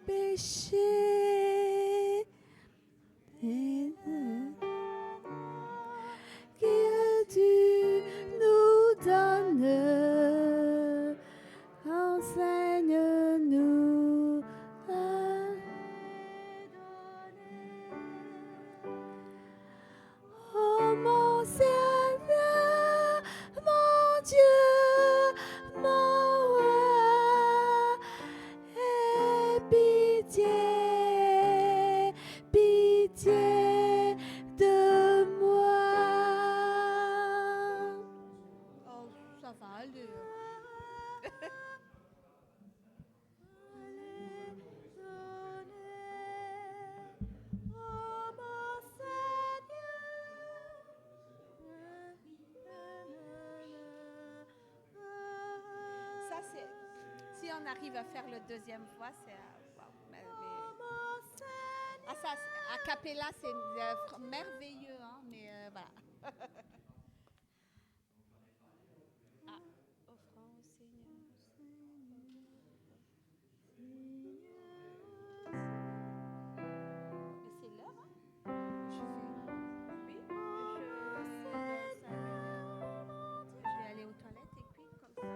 Péché que tu nous donnes, enseigne-nous à oh mon Seigneur, mon Dieu, mon roi, aie pitié, pitié de moi. Oh, ça va aller. Oh mon Ça, c'est. Si on arrive à faire le deuxième fois, c'est. Wow. Ah, ça, a cappella, c'est merveilleux, hein, mais voilà. Ah, offrant au Seigneur. Mais c'est l'heure, hein? Oui, je vais aller aux toilettes et puis comme ça.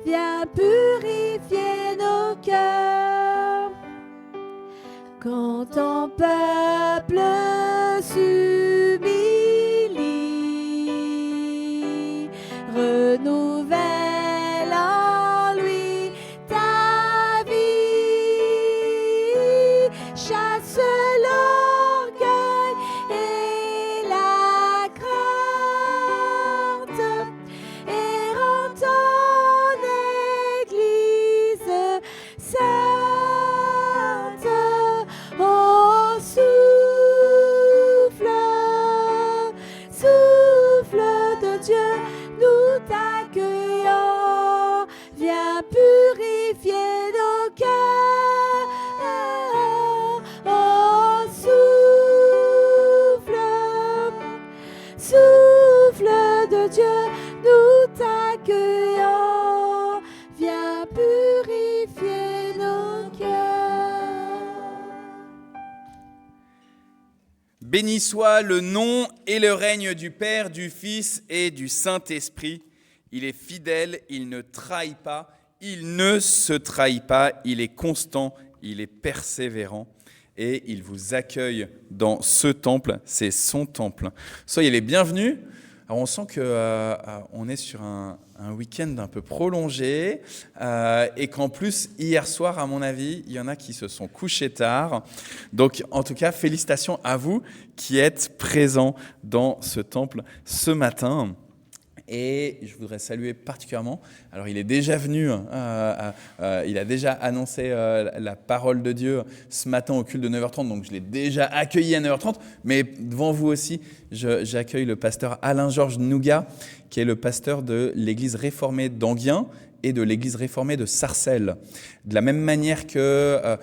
viens purifier nos cœurs. Quand ton peuple s'humilie, renouvelle en lui ta vie. Chasse l'orgueil et la crainte et rends ton Église sainte. Oh, souffle de Dieu, nous t'accueillons. Viens purifier nos cœurs. Oh, souffle de Dieu, nous t'accueillons. Viens purifier nos cœurs. Béni soit le nom et le règne du Père, du Fils et du Saint-Esprit. Il est fidèle, il ne trahit pas, il ne se trahit pas, il est constant, il est persévérant et il vous accueille dans ce temple, c'est son temple. Soyez les bienvenus. Alors on sent qu'on est sur un week-end un peu prolongé et qu'en plus, hier soir, à mon avis, il y en a qui se sont couchés tard. Donc, en tout cas, félicitations à vous qui êtes présents dans ce temple ce matin. Et je voudrais saluer particulièrement, alors il est déjà venu, il a déjà annoncé la parole de Dieu ce matin au culte de 9h30, donc je l'ai déjà accueilli à 9h30, mais devant vous aussi, j'accueille le pasteur Alain-Georges Nougat, qui est le pasteur de l'église réformée d'Anguien et de l'église réformée de Sarcelles. De la même manière qu'à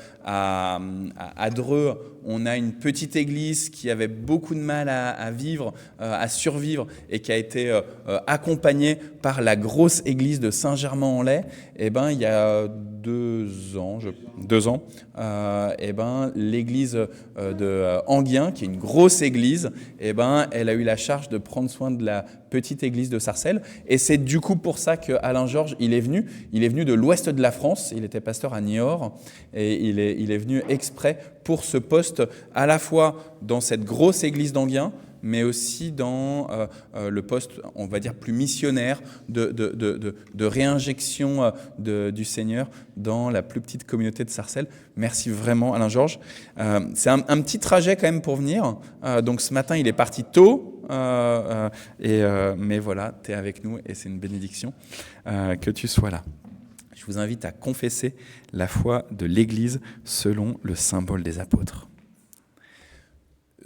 Dreux, on a une petite église qui avait beaucoup de mal à vivre, à survivre et qui a été accompagnée par la grosse église de Saint-Germain-en-Laye. Et ben, il y a 2 ans, et ben, l'église de Anguien, qui est une grosse église, et ben, elle a eu la charge de prendre soin de la petite église de Sarcelles. Et c'est du coup pour ça que Alain Georges, il est venu de l'ouest de la France, il était pasteur à Niort, et il est venu exprès pour ce poste, à la fois dans cette grosse église d'Anguien, mais aussi dans le poste, on va dire, plus missionnaire de réinjection du Seigneur dans la plus petite communauté de Sarcelles. Merci vraiment, Alain Georges. C'est un petit trajet quand même pour venir. Donc ce matin, il est parti tôt, mais voilà, tu es avec nous et c'est une bénédiction que tu sois là. Je vous invite à confesser la foi de l'Église selon le symbole des apôtres.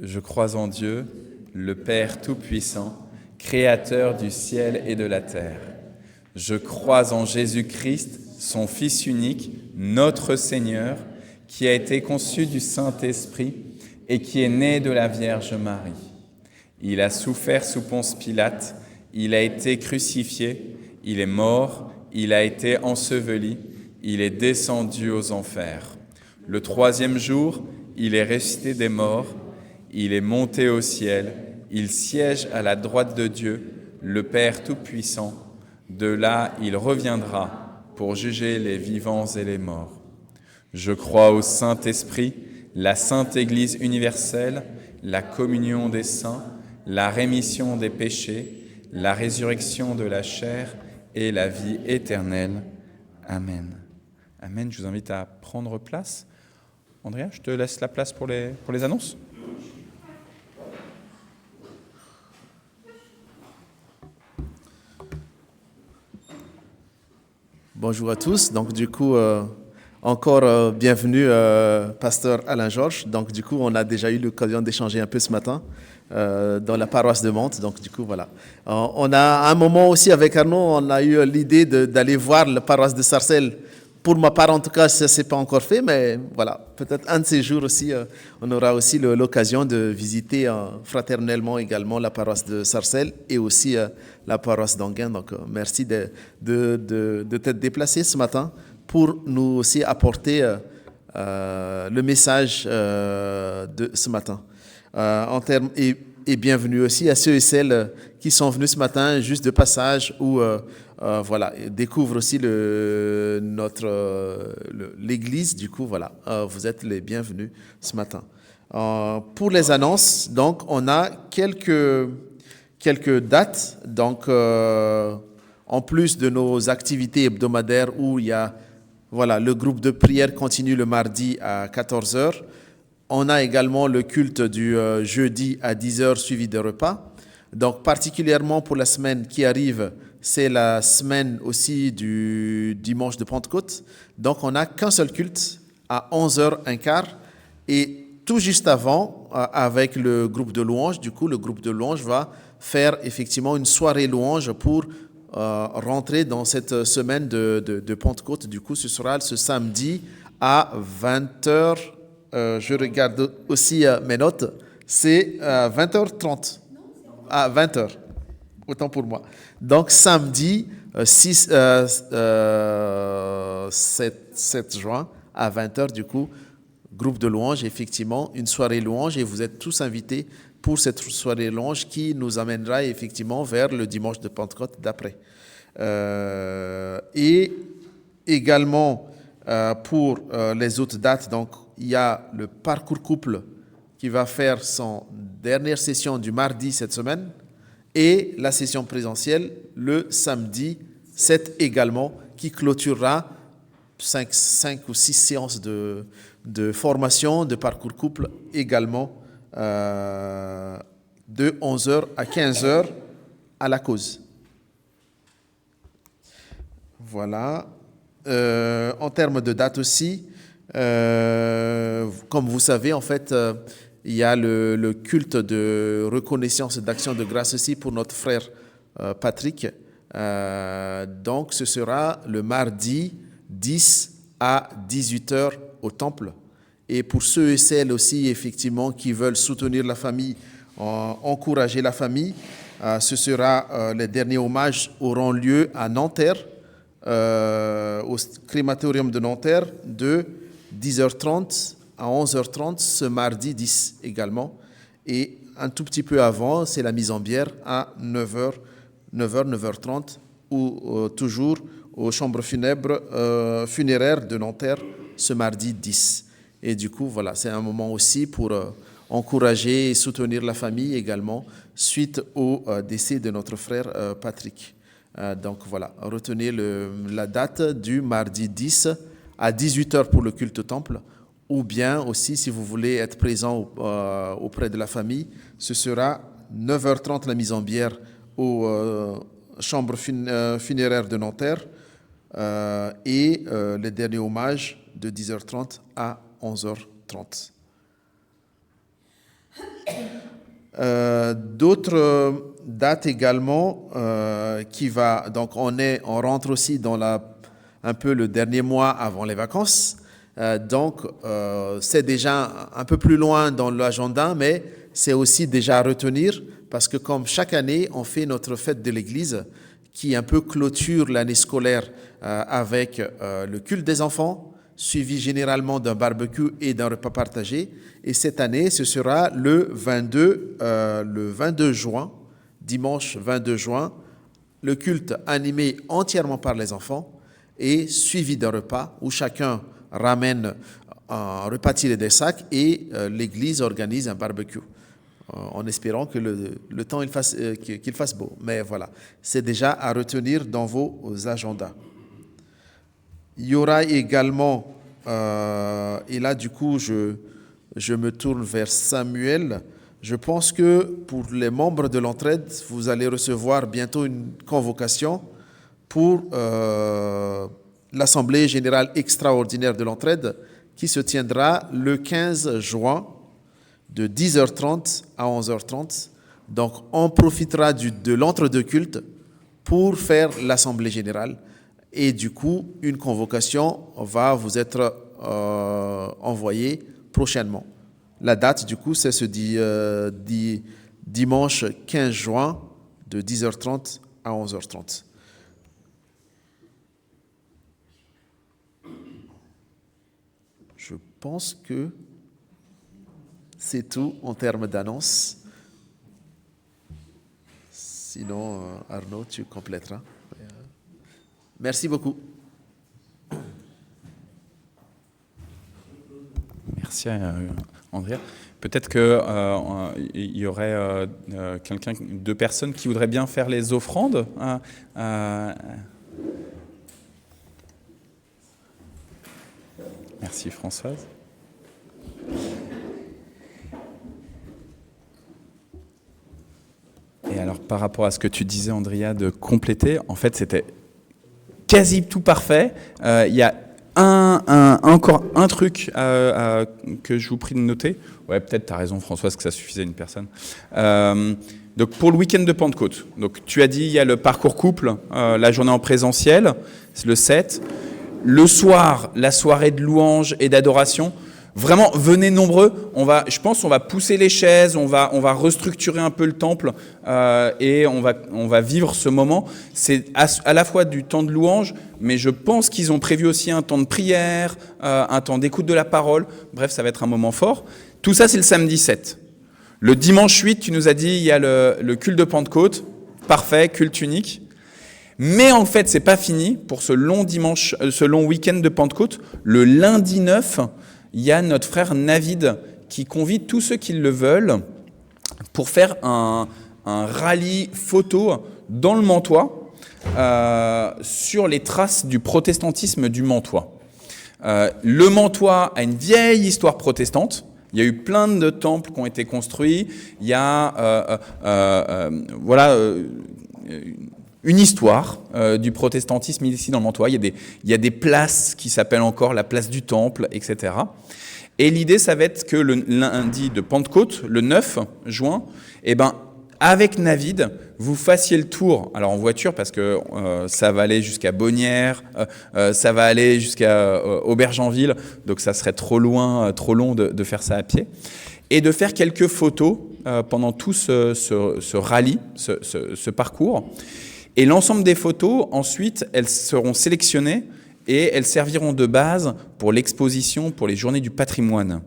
Je crois en Dieu, le Père Tout-Puissant, Créateur du ciel et de la terre. Je crois en Jésus-Christ, son Fils unique, notre Seigneur, qui a été conçu du Saint-Esprit et qui est né de la Vierge Marie. Il a souffert sous Ponce Pilate, il a été crucifié, il est mort, il a été enseveli, il est descendu aux enfers. Le 3e jour, il est ressuscité des morts, il est monté au ciel, il siège à la droite de Dieu, le Père Tout-Puissant. De là, il reviendra pour juger les vivants et les morts. Je crois au Saint-Esprit, la Sainte Église universelle, la communion des saints, la rémission des péchés, la résurrection de la chair et la vie éternelle. Amen. Amen. Je vous invite à prendre place. Andrea, je te laisse la place pour les annonces. Bonjour à tous. Donc du coup, encore bienvenue, pasteur Alain Georges. Donc du coup, on a déjà eu l'occasion d'échanger un peu ce matin dans la paroisse de Mantes. Donc du coup, voilà. On a un moment aussi avec Arnaud, on a eu l'idée d'aller voir la paroisse de Sarcelles. Pour ma part, en tout cas, ça ne s'est pas encore fait, mais voilà, peut-être un de ces jours aussi, on aura aussi l'occasion de visiter fraternellement également la paroisse de Sarcelles et aussi la paroisse d'Anguien. Donc, merci de t'être déplacé ce matin pour nous aussi apporter le message de ce matin. En termes, et et bienvenue aussi à ceux et celles qui sont venus ce matin juste de passage ou voilà, découvrent aussi l'église. Du coup, voilà, vous êtes les bienvenus ce matin. Pour les annonces, donc, on a quelques dates. Donc, en plus de nos activités hebdomadaires où il y a, voilà, le groupe de prière continue le mardi à 14 heures. On a également le culte du jeudi à 10 heures suivi de repas. Donc, particulièrement pour la semaine qui arrive, c'est la semaine aussi du dimanche de Pentecôte. Donc, on n'a qu'un seul culte à 11h15. Et tout juste avant, avec le groupe de louanges, du coup, le groupe de louanges va faire effectivement une soirée louange pour rentrer dans cette semaine de Pentecôte. Du coup, ce sera ce samedi à 20h. Je regarde aussi mes notes. C'est 20h30. À 20h. Autant pour moi. Donc, samedi 7 juin à 20h, du coup, groupe de louange, effectivement, une soirée louange, et vous êtes tous invités pour cette soirée louange qui nous amènera effectivement vers le dimanche de Pentecôte d'après. Et également, pour les autres dates, donc, il y a le parcours couple qui va faire son dernière session du mardi cette semaine et la session présentielle le samedi 7 également qui clôturera 5 ou 6 séances de formation de parcours couple également de 11h à 15h à la cause. Voilà. En termes de date aussi, comme vous savez, en fait, il y a le culte de reconnaissance et d'action de grâce aussi pour notre frère Patrick. Donc, ce sera le mardi 10 à 18h au temple. Et pour ceux et celles aussi, effectivement, qui veulent soutenir la famille, encourager la famille, ce sera les derniers hommages auront lieu à Nanterre, au crématorium de Nanterre, de 10h30 à 11h30 ce mardi 10 également. Et un tout petit peu avant, c'est la mise en bière à 9h30 ou toujours aux chambres funéraires de Nanterre ce mardi 10. Et du coup, voilà, c'est un moment aussi pour encourager et soutenir la famille également suite au décès de notre frère Patrick. Donc voilà, retenez la date du mardi 10 à 18h pour le culte au temple, ou bien aussi si vous voulez être présent auprès de la famille, ce sera 9h30 la mise en bière aux chambres funéraires de Nanterre et les derniers hommages de 10h30 à 11h30. D'autres dates également qui va donc on rentre aussi dans un peu le dernier mois avant les vacances, donc c'est déjà un peu plus loin dans l'agenda, mais c'est aussi déjà à retenir parce que comme chaque année on fait notre fête de l'Église qui un peu clôture l'année scolaire avec le culte des enfants, suivi généralement d'un barbecue et d'un repas partagé. Et cette année, ce sera le 22 juin, dimanche 22 juin, le culte animé entièrement par les enfants et suivi d'un repas où chacun ramène un repas tiré des sacs et l'église organise un barbecue. En espérant que le temps qu'il fasse beau. Mais voilà, c'est déjà à retenir dans vos agendas. Il y aura également, et là du coup je me tourne vers Samuel, je pense que pour les membres de l'entraide, vous allez recevoir bientôt une convocation pour l'Assemblée générale extraordinaire de l'entraide qui se tiendra le 15 juin de 10h30 à 11h30. Donc on profitera de l'entre-deux culte pour faire l'Assemblée générale. Et du coup, une convocation va vous être envoyée prochainement. La date, du coup, c'est ce dimanche 15 juin de 10h30 à 11h30. Je pense que c'est tout en termes d'annonce. Sinon, Arnaud, tu compléteras. Merci beaucoup. Merci Andrea. Peut-être qu'il y aurait deux personnes qui voudraient bien faire les offrandes. Merci Françoise. Et alors par rapport à ce que tu disais Andrea de compléter, en fait c'était quasi tout parfait. Il y a encore un truc que je vous prie de noter. Ouais, peut-être tu as raison Françoise que ça suffisait à une personne. Donc pour le week-end de Pentecôte, donc tu as dit il y a le parcours couple, la journée en présentiel, c'est le 7. Le soir, la soirée de louange et d'adoration. Vraiment, venez nombreux. Je pense qu'on va pousser les chaises, on va restructurer un peu le temple et on va vivre ce moment. C'est à la fois du temps de louange, mais je pense qu'ils ont prévu aussi un temps de prière, un temps d'écoute de la parole. Bref, ça va être un moment fort. Tout ça, c'est le samedi 7. Le dimanche 8, tu nous as dit, il y a le culte de Pentecôte. Parfait, culte unique. Mais en fait, c'est pas fini pour ce long week-end de Pentecôte. Le lundi 9, il y a notre frère Navid qui convie tous ceux qui le veulent pour faire un rallye photo dans le Mantois sur les traces du protestantisme du Mantois. Le Mantois a une vieille histoire protestante. Il y a eu plein de temples qui ont été construits. Il y a une histoire du protestantisme ici dans le Mantois. Il y a des places qui s'appellent encore la place du Temple, etc. Et l'idée, ça va être que le lundi de Pentecôte, le 9 juin, avec Navid, vous fassiez le tour, alors en voiture, parce que ça va aller jusqu'à Bonnières, ça va aller jusqu'à Aubergenville, donc ça serait trop long de faire ça à pied, et de faire quelques photos pendant tout ce rallye, ce parcours. Et l'ensemble des photos, ensuite, elles seront sélectionnées et elles serviront de base pour l'exposition, pour les journées du patrimoine.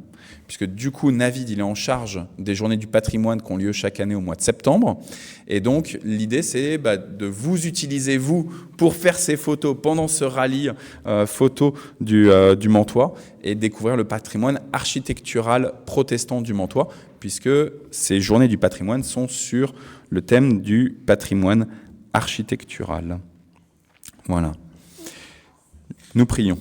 Puisque du coup, Navid, il est en charge des journées du patrimoine qui ont lieu chaque année au mois de septembre. Et donc, l'idée, c'est de vous utiliser, vous, pour faire ces photos pendant ce rallye photo du Mantois et découvrir le patrimoine architectural protestant du Mantois, puisque ces journées du patrimoine sont sur le thème du patrimoine architectural. Voilà. Nous prions.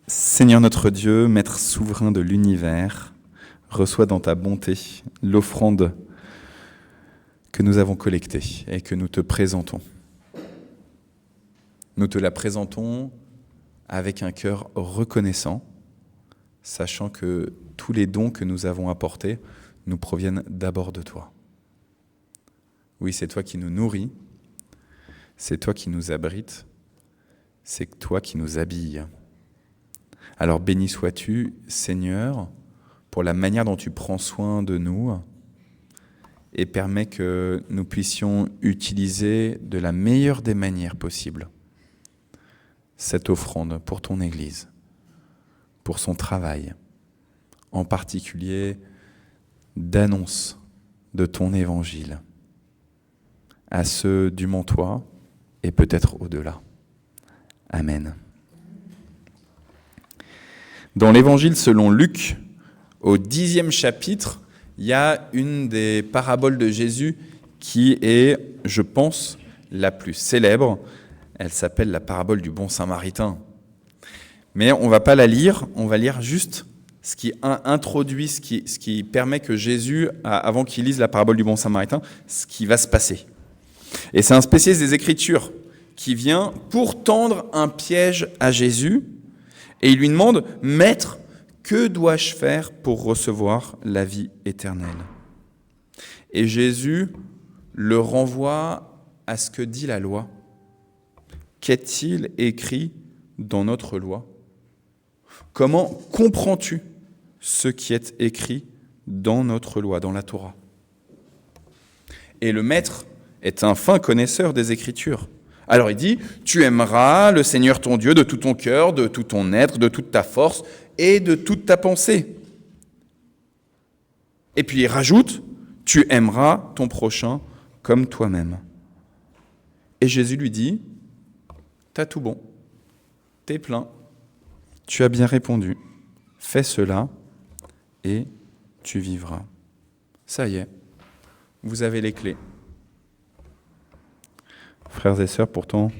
Seigneur notre Dieu, Maître souverain de l'univers, reçois dans ta bonté l'offrande que nous avons collectée et que nous te présentons. Nous te la présentons avec un cœur reconnaissant, sachant que tous les dons que nous avons apportés nous proviennent d'abord de toi. Oui, c'est toi qui nous nourris, c'est toi qui nous abrites, c'est toi qui nous habilles. Alors béni sois-tu, Seigneur, pour la manière dont tu prends soin de nous et permets que nous puissions utiliser de la meilleure des manières possibles cette offrande pour ton Église, pour son travail, en particulier d'annonce de ton évangile à ceux du Mantois et peut-être au-delà. Amen. Dans l'Évangile selon Luc, au 10e chapitre, il y a une des paraboles de Jésus qui est, je pense, la plus célèbre. Elle s'appelle la parabole du bon samaritain. Mais on ne va pas la lire, on va lire juste ce qui introduit, ce qui permet que Jésus, avant qu'il lise la parabole du bon samaritain, ce qui va se passer. Et c'est un spécialiste des Écritures qui vient pour tendre un piège à Jésus. Et il lui demande, « Maître, que dois-je faire pour recevoir la vie éternelle ?» Et Jésus le renvoie à ce que dit la loi. Qu'est-il écrit dans notre loi ? Comment comprends-tu ce qui est écrit dans notre loi, dans la Torah ? Et le maître est un fin connaisseur des Écritures. Alors il dit, tu aimeras le Seigneur ton Dieu de tout ton cœur, de tout ton être, de toute ta force et de toute ta pensée. Et puis il rajoute, tu aimeras ton prochain comme toi-même. Et Jésus lui dit, t'as tout bon, t'es plein, tu as bien répondu, fais cela et tu vivras. Ça y est, vous avez les clés. Frères et sœurs, pourtant,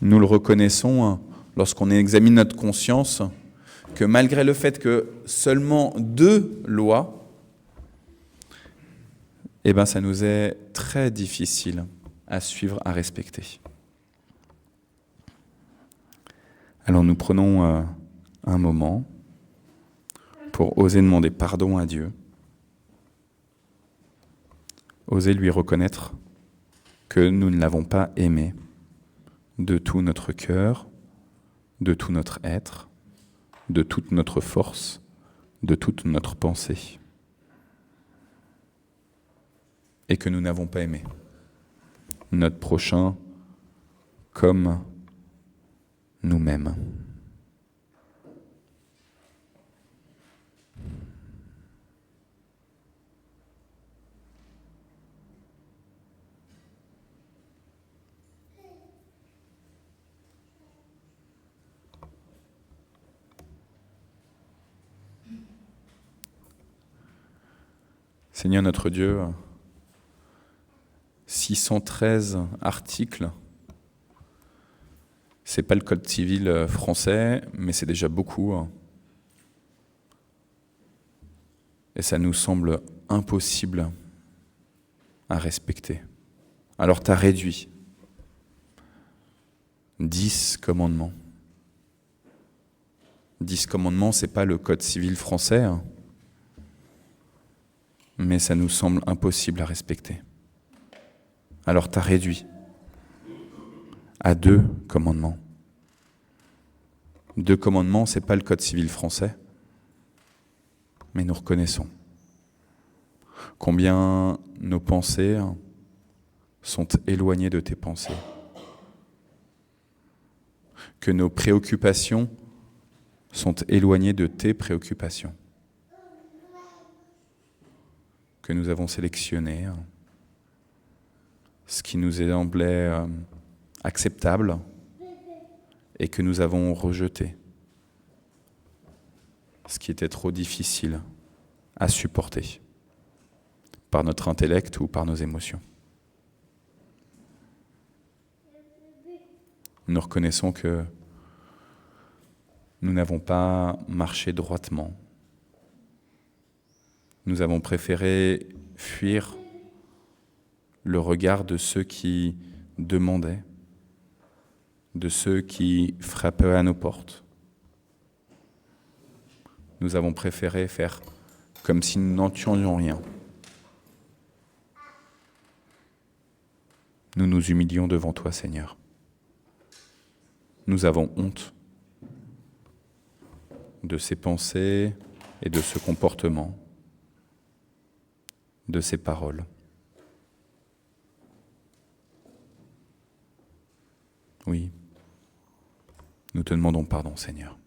nous le reconnaissons lorsqu'on examine notre conscience, que malgré le fait que seulement 2 lois, ça nous est très difficile à suivre, à respecter. Alors nous prenons un moment pour oser demander pardon à Dieu, oser lui reconnaître que nous ne l'avons pas aimé de tout notre cœur, de tout notre être, de toute notre force, de toute notre pensée, et que nous n'avons pas aimé notre prochain comme nous-mêmes. Seigneur notre Dieu, 613 articles, c'est pas le code civil français, mais c'est déjà beaucoup. Et ça nous semble impossible à respecter. Alors tu as réduit 10 commandements. 10 commandements, c'est pas le code civil français, mais ça nous semble impossible à respecter. Alors tu as réduit à 2 commandements. 2 commandements, c'est pas le code civil français, mais nous reconnaissons combien nos pensées sont éloignées de tes pensées, que nos préoccupations sont éloignées de tes préoccupations, que nous avons sélectionné ce qui nous semblait acceptable et que nous avons rejeté ce qui était trop difficile à supporter par notre intellect ou par nos émotions. Nous reconnaissons que nous n'avons pas marché droitement. Nous avons préféré fuir le regard de ceux qui demandaient, de ceux qui frappaient à nos portes. Nous avons préféré faire comme si nous n'entendions rien. Nous nous humilions devant toi, Seigneur. Nous avons honte de ces pensées et de ce comportement, de ces paroles. Oui, nous te demandons pardon, Seigneur.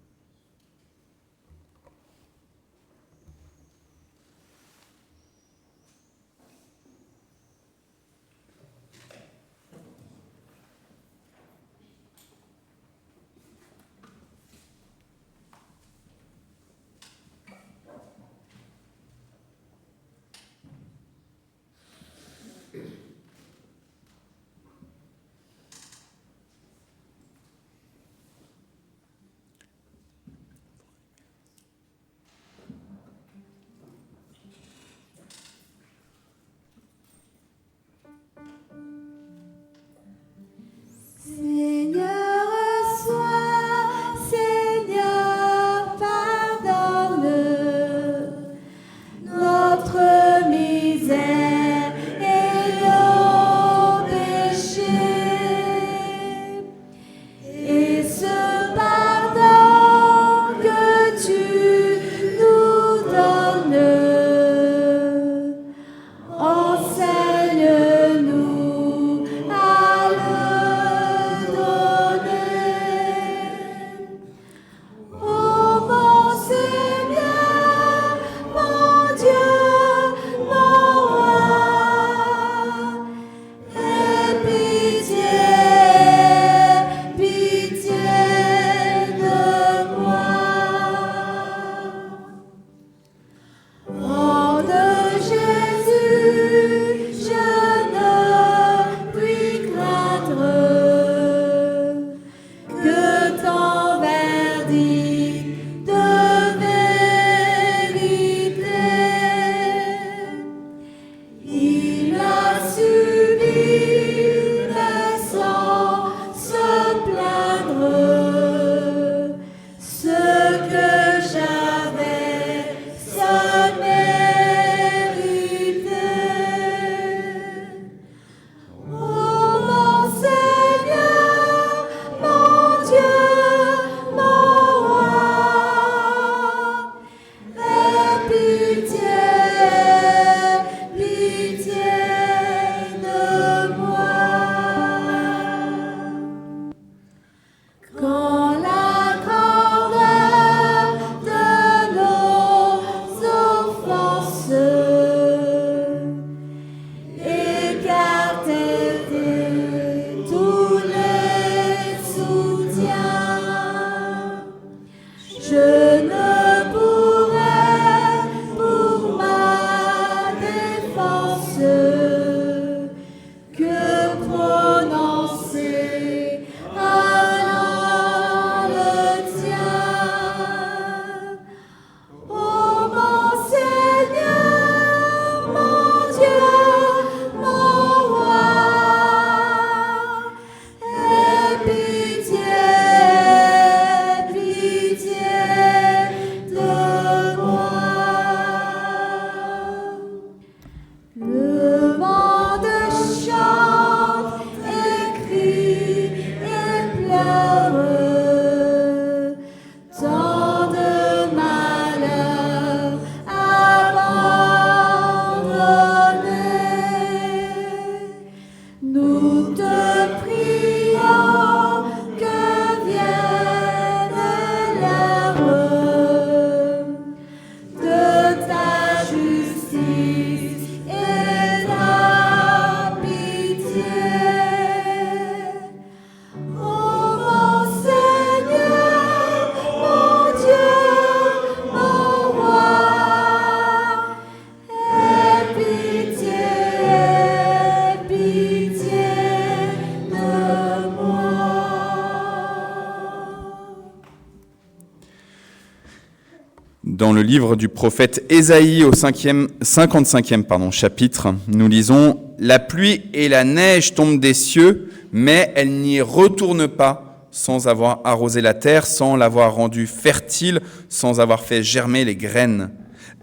Dans le livre du prophète Ésaïe au 55e chapitre, nous lisons « La pluie et la neige tombent des cieux, mais elles n'y retournent pas sans avoir arrosé la terre, sans l'avoir rendue fertile, sans avoir fait germer les graines.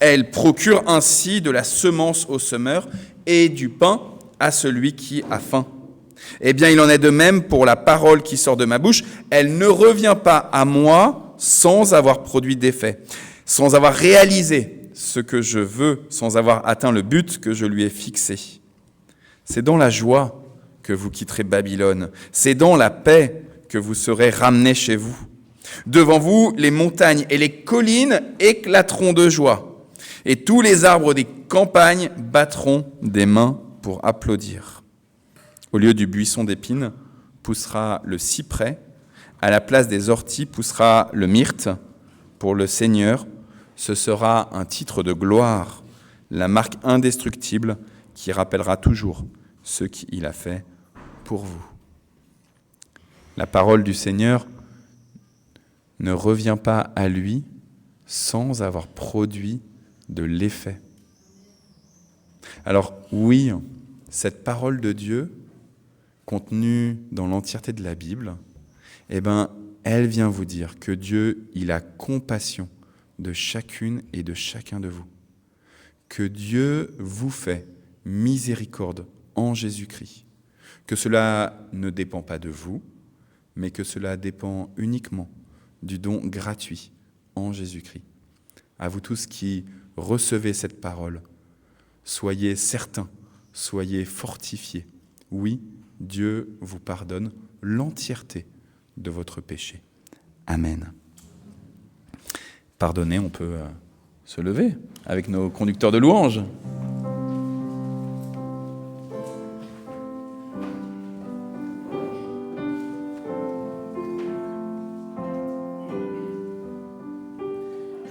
Elles procurent ainsi de la semence au semeur et du pain à celui qui a faim. Eh bien, il en est de même pour la parole qui sort de ma bouche. Elle ne revient pas à moi sans avoir produit d'effet, sans avoir réalisé ce que je veux, sans avoir atteint le but que je lui ai fixé. C'est dans la joie que vous quitterez Babylone. C'est dans la paix que vous serez ramenés chez vous. Devant vous, les montagnes et les collines éclateront de joie, et tous les arbres des campagnes battront des mains pour applaudir. Au lieu du buisson d'épines poussera le cyprès, à la place des orties poussera le myrte. Pour le Seigneur, ce sera un titre de gloire, la marque indestructible qui rappellera toujours ce qu'il a fait pour vous. La parole du Seigneur ne revient pas à lui sans avoir produit de l'effet. Alors oui, cette parole de Dieu, contenue dans l'entièreté de la Bible, elle vient vous dire que Dieu, il a compassion de chacune et de chacun de vous. Que Dieu vous fait miséricorde en Jésus-Christ. Que cela ne dépend pas de vous, mais que cela dépend uniquement du don gratuit en Jésus-Christ. À vous tous qui recevez cette parole, soyez certains, soyez fortifiés. Oui, Dieu vous pardonne l'entièreté de votre péché. Amen. Pardonnez, on peut se lever avec nos conducteurs de louanges.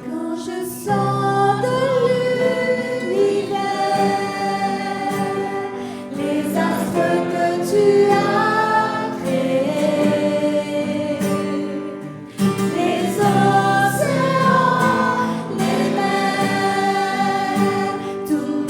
Quand je sors de l'univers, les astres que tu as créés, les océans, les mers, tout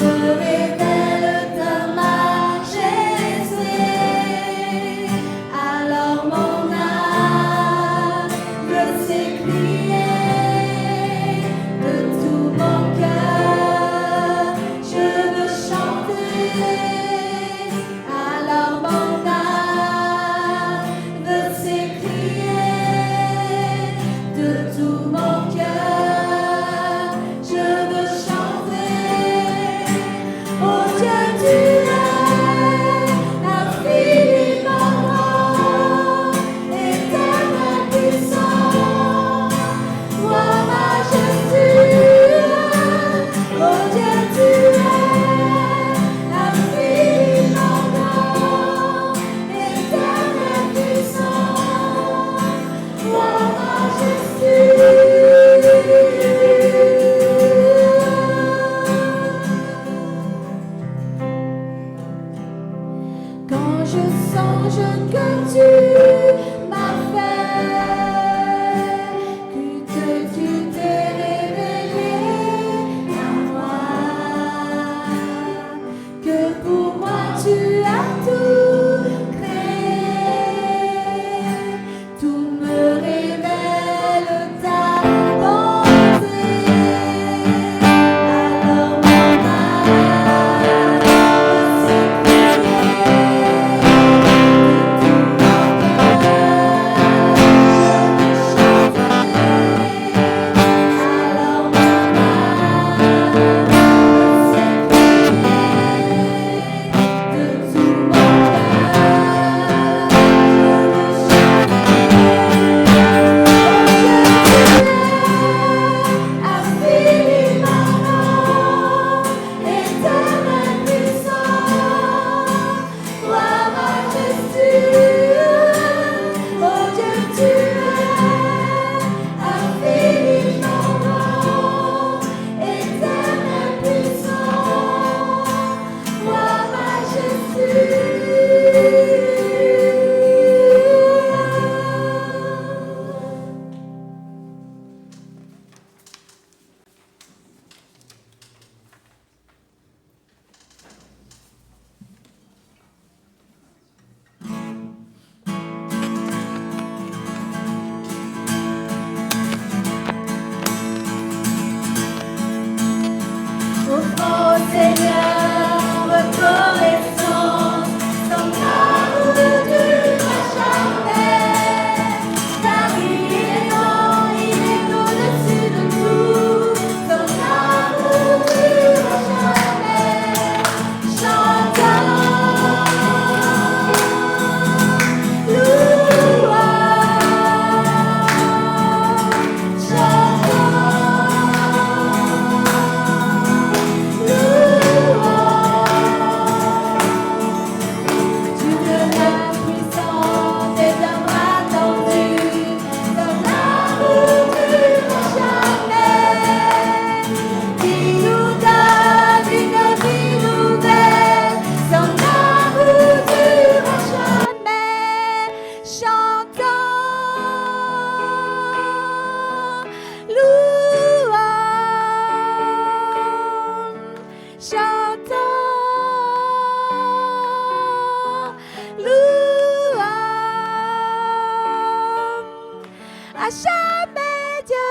À jamais Dieu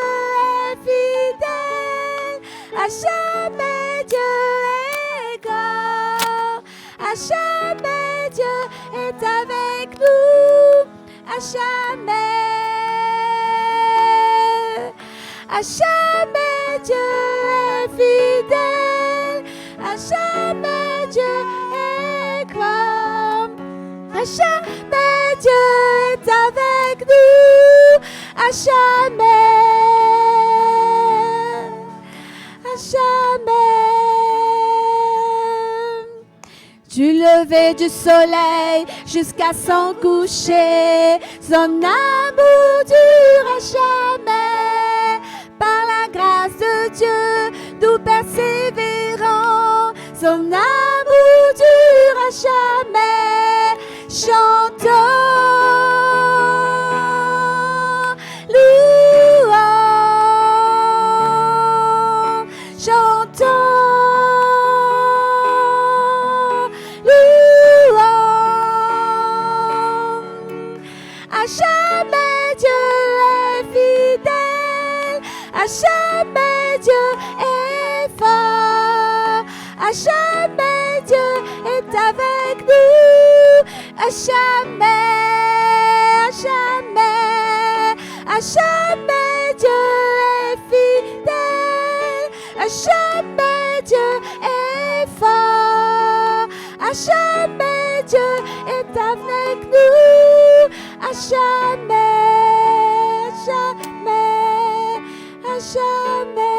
est fidèle. À jamais Dieu est grand. À jamais Dieu est avec nous. À jamais. À jamais Dieu est fidèle. À jamais Dieu est grand. À jamais Dieu est avec nous. À jamais. À jamais. Du lever du soleil jusqu'à son coucher, son amour dure à jamais. Par la grâce de Dieu, nous persévérons. Son amour dure à jamais. Chantons, louons, chantons, louons. À jamais Dieu est fidèle. À jamais Dieu est fort. À jamais Dieu est avec nous. À jamais, à jamais, à jamais Dieu est fidèle. À jamais Dieu est fort. À jamais Dieu est avec nous. À jamais, à jamais, à jamais.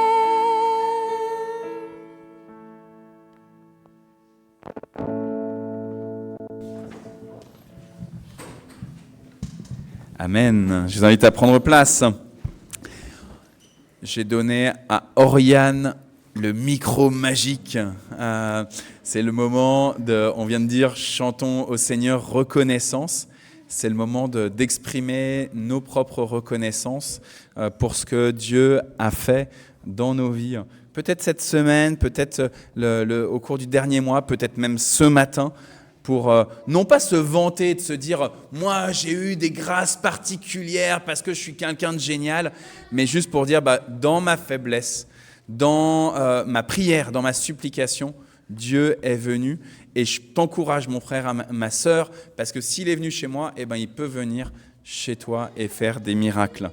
Amen. Je vous invite à prendre place. J'ai donné à Oriane le micro magique. C'est le moment on vient de dire, chantons au Seigneur reconnaissance. C'est le moment d'exprimer nos propres reconnaissances pour ce que Dieu a fait dans nos vies. Peut-être cette semaine, peut-être au cours du dernier mois, peut-être même ce matin, pour non pas se vanter de se dire « moi j'ai eu des grâces particulières parce que je suis quelqu'un de génial », mais juste pour dire dans ma faiblesse, dans ma prière, dans ma supplication, Dieu est venu et je t'encourage mon frère, ma sœur, parce que s'il est venu chez moi, il peut venir chez toi et faire des miracles.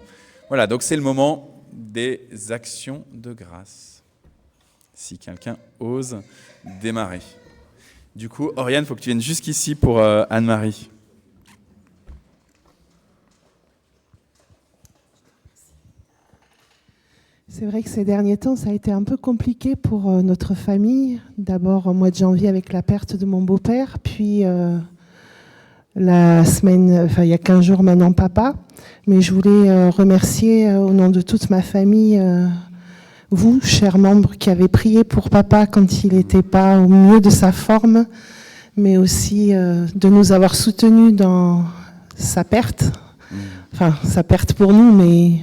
Voilà, donc c'est le moment des actions de grâce. Si quelqu'un ose démarrer. Du coup, Oriane, il faut que tu viennes jusqu'ici pour Anne-Marie. C'est vrai que ces derniers temps, ça a été un peu compliqué pour notre famille. D'abord au mois de janvier avec la perte de mon beau-père, puis la semaine, il y a 15 jours maintenant, papa. Mais je voulais remercier au nom de toute ma famille vous, chers membres, qui avez prié pour papa quand il n'était pas au mieux de sa forme, mais aussi de nous avoir soutenus dans sa perte. Enfin, sa perte pour nous, mais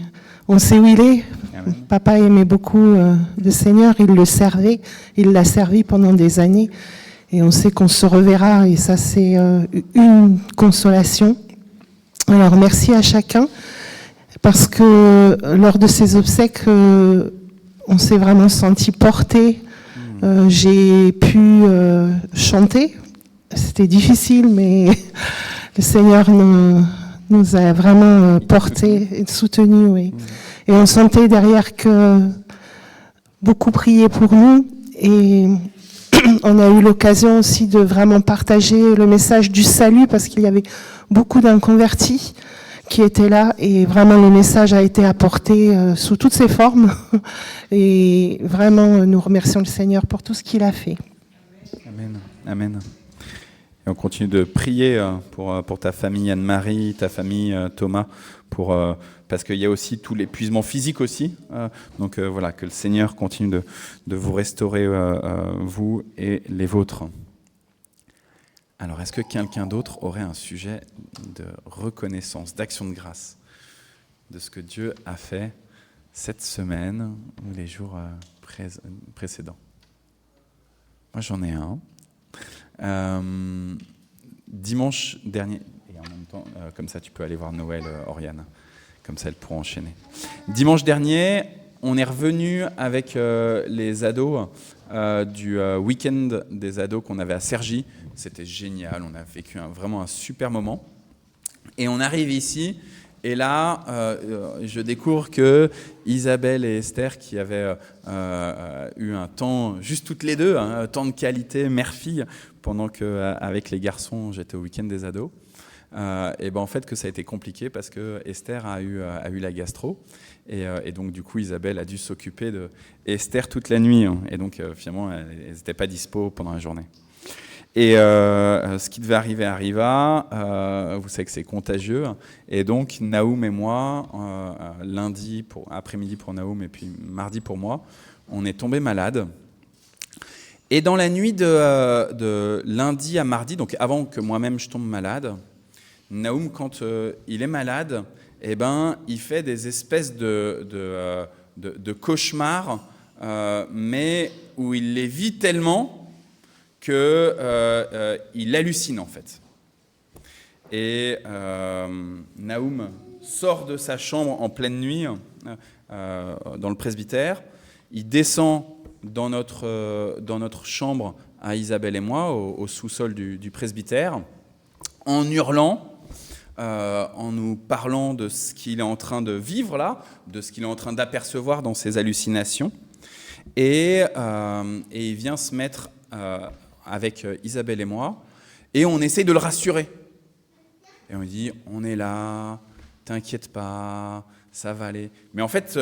on sait où il est. Amen. Papa aimait beaucoup le Seigneur, il le servait, il l'a servi pendant des années, et on sait qu'on se reverra, et ça c'est une consolation. Alors merci à chacun, parce que lors de ces obsèques, on s'est vraiment senti porté. J'ai pu chanter. C'était difficile, mais le Seigneur nous a vraiment portés et soutenus. Oui. Et on sentait derrière que beaucoup priaient pour nous. Et on a eu l'occasion aussi de vraiment partager le message du salut, parce qu'il y avait beaucoup d'inconvertis qui étaient là, et vraiment le message a été apporté sous toutes ses formes. Et vraiment, nous remercions le Seigneur pour tout ce qu'il a fait. Amen. Amen. Et on continue de prier pour ta famille Anne-Marie, ta famille Thomas, parce qu'il y a aussi tout l'épuisement physique aussi. Donc voilà, que le Seigneur continue de vous restaurer, vous et les vôtres. Alors, est-ce que quelqu'un d'autre aurait un sujet de reconnaissance, d'action de grâce, de ce que Dieu a fait cette semaine ou les jours précédents? Moi, j'en ai un. Dimanche dernier, et en même temps, comme ça, tu peux aller voir Noël, Oriane. Comme ça, elles pourront enchaîner. Dimanche dernier, on est revenu avec les ados du week-end des ados qu'on avait à Cergy. C'était génial, on a vécu vraiment un super moment. Et on arrive ici, et là, je découvre que Isabelle et Esther, qui avaient eu un temps, juste toutes les deux, un temps de qualité mère-fille, pendant qu'avec les garçons, j'étais au week-end des ados, et ben en fait que ça a été compliqué parce que Esther a eu la gastro, et donc du coup Isabelle a dû s'occuper de Esther toute la nuit, et donc finalement elles n'étaient pas dispo pendant la journée. Et ce qui devait arriver arriva, vous savez que c'est contagieux, et donc Naoum et moi, lundi après-midi pour Naoum et puis mardi pour moi, on est tombés malades. Et dans la nuit de lundi à mardi, donc avant que moi-même je tombe malade, Naoum, quand il est malade, eh ben, il fait des espèces de cauchemars, mais où il les vit tellement qu'il hallucine en fait. Et Naoum sort de sa chambre en pleine nuit dans le presbytère, il descend dans notre chambre à Isabelle et moi, au sous-sol du presbytère, en hurlant, en nous parlant de ce qu'il est en train de vivre là, de ce qu'il est en train d'apercevoir dans ses hallucinations. Et il vient se mettre avec Isabelle et moi, et on essaie de le rassurer. Et on lui dit, on est là, t'inquiète pas, ça va aller. Mais en fait,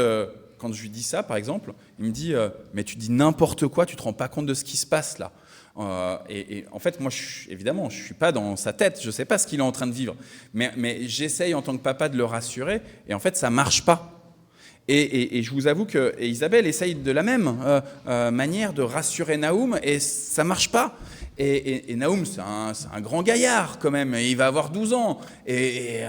quand je lui dis ça, par exemple, il me dit, mais tu dis n'importe quoi, tu te rends pas compte de ce qui se passe là. Et en fait, moi, évidemment, je suis pas dans sa tête, je sais pas ce qu'il est en train de vivre. Mais j'essaye en tant que papa de le rassurer, et en fait, ça marche pas. Et je vous avoue que Isabelle essaye de la même manière de rassurer Naoum, et ça marche pas. Et Naoum, c'est un grand gaillard quand même, il va avoir 12 ans, et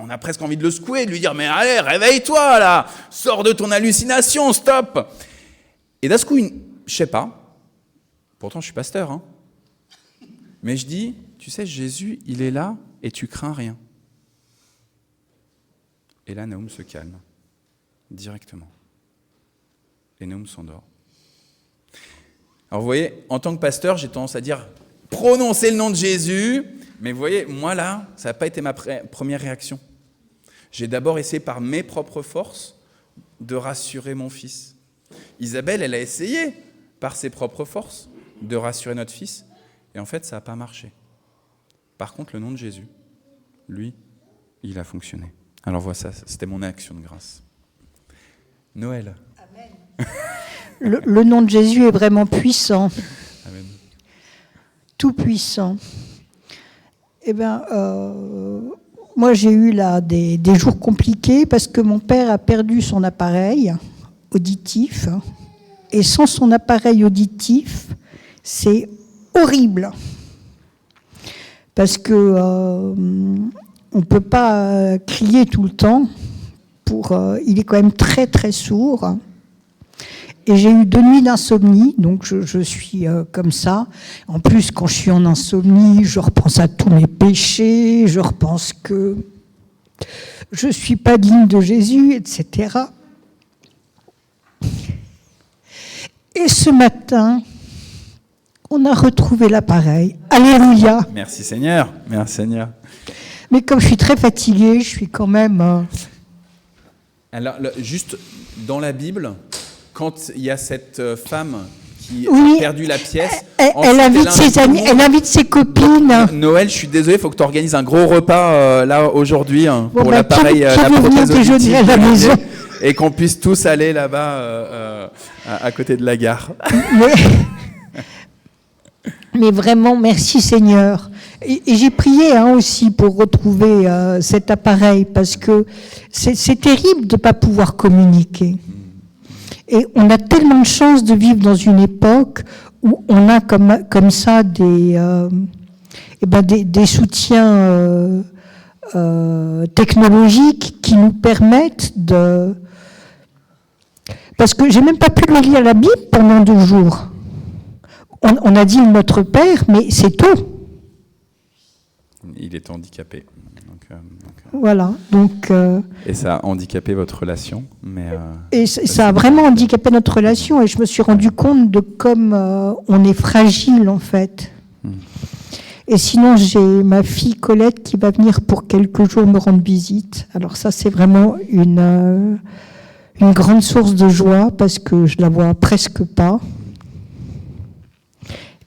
on a presque envie de le secouer, de lui dire « Mais allez, réveille-toi là, sors de ton hallucination, stop !» Et d'un coup, je sais pas, pourtant je suis pasteur, hein, mais je dis « Tu sais, Jésus, il est là, et tu crains rien. » Et là, Naoum se calme. Directement. Et Naoum s'endort. Alors vous voyez, en tant que pasteur, j'ai tendance à dire « Prononcez le nom de Jésus », mais vous voyez, moi là, ça n'a pas été ma première réaction. J'ai d'abord essayé par mes propres forces de rassurer mon fils. Isabelle, elle a essayé par ses propres forces de rassurer notre fils, et en fait, ça n'a pas marché. Par contre, le nom de Jésus, lui, il a fonctionné. Alors voilà, ça, c'était mon action de grâce. Noël. Amen. Le nom de Jésus est vraiment puissant. Amen. Tout puissant. Eh bien, moi j'ai eu là des jours compliqués parce que mon père a perdu son appareil auditif. Et sans son appareil auditif, c'est horrible. Parce que on ne peut pas crier tout le temps. Il est quand même très très sourd. Et j'ai eu 2 nuits d'insomnie, donc je suis comme ça. En plus, quand je suis en insomnie, je repense à tous mes péchés, je repense que je ne suis pas digne de Jésus, etc. Et ce matin, on a retrouvé l'appareil. Alléluia. Merci Seigneur, merci Seigneur. Mais comme je suis très fatiguée, je suis quand même... Alors, juste dans la Bible, quand il y a cette femme qui Oui, a perdu la pièce, elle invite ses amis, elle invite ses copines. Noël, je suis désolé, il faut que tu organises un gros repas là aujourd'hui pour Bon, l'appareil, qui la veut venir prothèse déjeuner à la auditive, maison. et qu'on puisse tous aller là-bas à côté de la gare. Mais vraiment, merci Seigneur. Et j'ai prié aussi pour retrouver cet appareil, parce que c'est terrible de ne pas pouvoir communiquer. Et on a tellement de chance de vivre dans une époque où on a comme ça des soutiens technologiques qui nous permettent de... Parce que j'ai même pas pu me lire la Bible pendant 2 jours. On a dit Notre Père, mais c'est tout. Il est handicapé. Donc, Voilà. Donc, Et ça a handicapé votre relation, et ça a vraiment handicapé notre relation. Et je me suis rendu compte de comme on est fragile, en fait. Et sinon, j'ai ma fille Colette qui va venir pour quelques jours me rendre visite. Alors ça, c'est vraiment une grande source de joie parce que je la vois presque pas.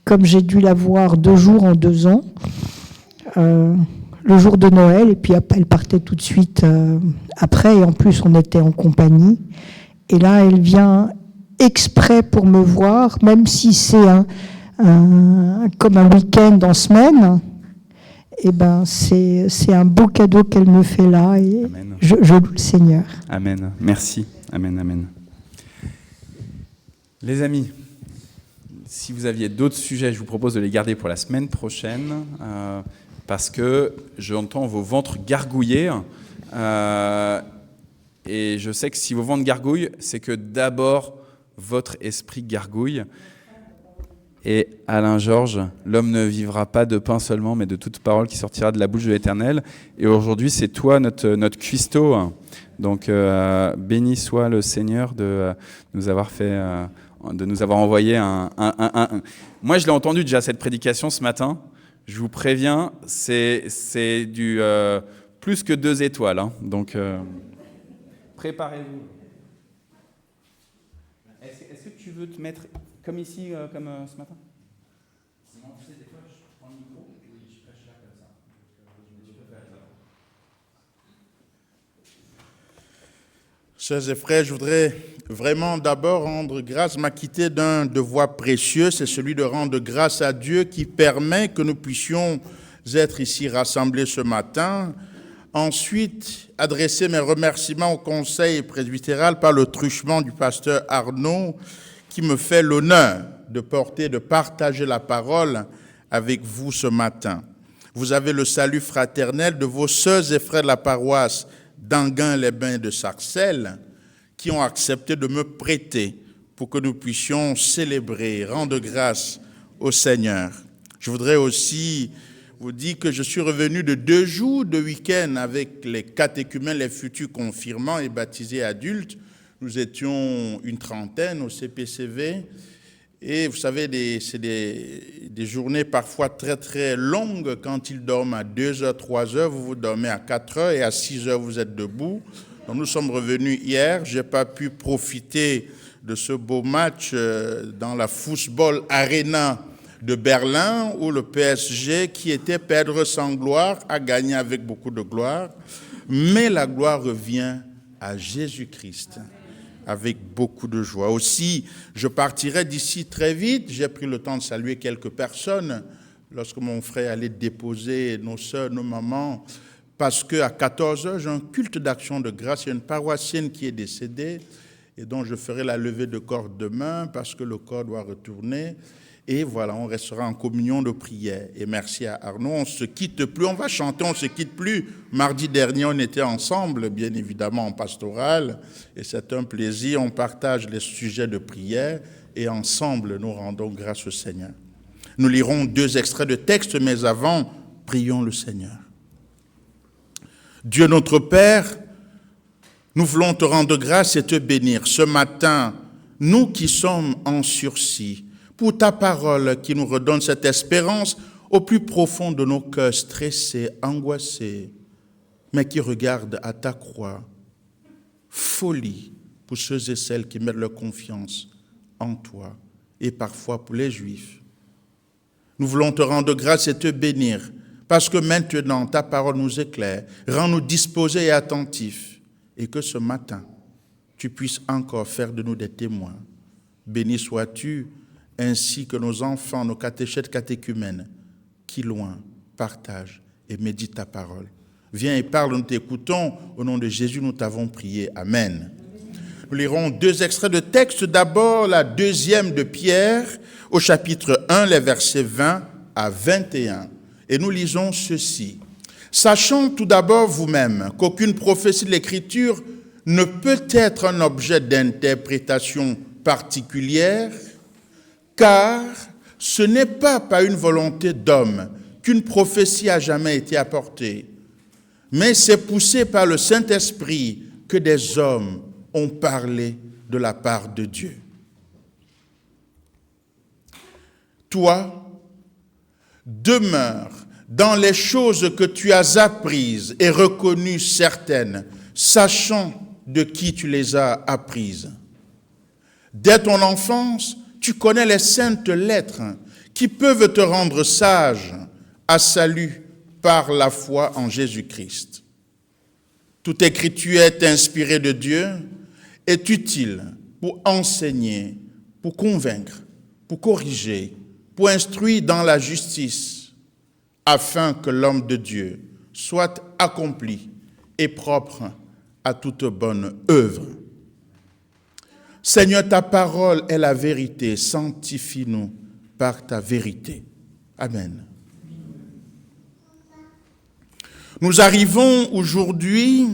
Comme j'ai dû la voir 2 jours en 2 ans, le jour de Noël, et puis elle partait tout de suite après, et en plus on était en compagnie. Et là, elle vient exprès pour me voir, même si c'est comme un week-end en semaine, et ben c'est un beau cadeau qu'elle me fait là, et je loue le Seigneur. Amen. Merci. Amen, amen. Les amis, si vous aviez d'autres sujets, je vous propose de les garder pour la semaine prochaine, parce que j'entends vos ventres gargouiller, et je sais que si vos ventres gargouillent, c'est que d'abord votre esprit gargouille. Et Alain Georges, l'homme ne vivra pas de pain seulement, mais de toute parole qui sortira de la bouche de l'Éternel. Et aujourd'hui, c'est toi notre cuistot. Donc, béni soit le Seigneur de nous avoir envoyé Moi, je l'ai entendu déjà cette prédication ce matin. Je vous préviens, c'est du plus que 2 étoiles. Hein. Donc, préparez-vous. Est-ce que tu veux te mettre comme ici, comme ce matin? Sinon, tu sais, des fois, je prends le micro et je prêche là comme ça. Tu peux faire ça. Chers et frères, je voudrais vraiment d'abord rendre grâce, m'acquitter d'un devoir précieux, c'est celui de rendre grâce à Dieu qui permet que nous puissions être ici rassemblés ce matin. Ensuite, adresser mes remerciements au conseil presbytéral par le truchement du pasteur Arnaud, qui me fait l'honneur de partager la parole avec vous ce matin. Vous avez le salut fraternel de vos sœurs et frères de la paroisse d'Anguin-les-Bains de Sarcelles, qui ont accepté de me prêter pour que nous puissions célébrer, rendre grâce au Seigneur. Je voudrais aussi vous dire que je suis revenu de 2 jours de week-end avec les catéchumènes, les futurs confirmants et baptisés adultes. Nous étions une trentaine au CPCV et vous savez, c'est des journées parfois très très longues. Quand ils dorment à 2h, 3h, vous dormez à 4h et à 6h vous êtes debout. Donc nous sommes revenus hier, je n'ai pas pu profiter de ce beau match dans la Football Arena de Berlin où le PSG, qui était perdre sans gloire, a gagné avec beaucoup de gloire. Mais la gloire revient à Jésus-Christ avec beaucoup de joie. Aussi, je partirai d'ici très vite. J'ai pris le temps de saluer quelques personnes lorsque mon frère allait déposer nos sœurs, nos mamans, parce qu'à 14h, j'ai un culte d'action de grâce. Il y a une paroissienne qui est décédée et dont je ferai la levée de corps demain parce que le corps doit retourner. Et voilà, on restera en communion de prière. Et merci à Arnaud, on ne se quitte plus, on va chanter, on ne se quitte plus. Mardi dernier, on était ensemble, bien évidemment en pastoral, et c'est un plaisir, on partage les sujets de prière, et ensemble, nous rendons grâce au Seigneur. Nous lirons 2 extraits de texte, mais avant, prions le Seigneur. Dieu notre Père, nous voulons te rendre grâce et te bénir. Ce matin, nous qui sommes en sursis, pour ta parole qui nous redonne cette espérance au plus profond de nos cœurs stressés, angoissés, mais qui regardent à ta croix. Folie pour ceux et celles qui mettent leur confiance en toi, et parfois pour les Juifs. Nous voulons te rendre grâce et te bénir, parce que maintenant ta parole nous éclaire, rend-nous disposés et attentifs, et que ce matin, tu puisses encore faire de nous des témoins. Béni sois-tu, ainsi que nos enfants, nos catéchètes, catéchumènes, qui loin partagent et méditent ta parole. Viens et parle, nous t'écoutons. Au nom de Jésus, nous t'avons prié. Amen. Nous lirons 2 extraits de texte. D'abord, la 2e de Pierre, au chapitre 1, les versets 20 à 21. Et nous lisons ceci. Sachant tout d'abord vous-même qu'aucune prophétie de l'Écriture ne peut être un objet d'interprétation particulière, car ce n'est pas par une volonté d'homme qu'une prophétie a jamais été apportée, mais c'est poussé par le Saint-Esprit que des hommes ont parlé de la part de Dieu. Toi, demeure dans les choses que tu as apprises et reconnues certaines, sachant de qui tu les as apprises. Dès ton enfance, tu connais les saintes lettres qui peuvent te rendre sage à salut par la foi en Jésus-Christ. Toute écriture est inspirée de Dieu, est utile pour enseigner, pour convaincre, pour corriger, pour instruire dans la justice, afin que l'homme de Dieu soit accompli et propre à toute bonne œuvre. Seigneur, ta parole est la vérité, sanctifie-nous par ta vérité. Amen. Nous arrivons aujourd'hui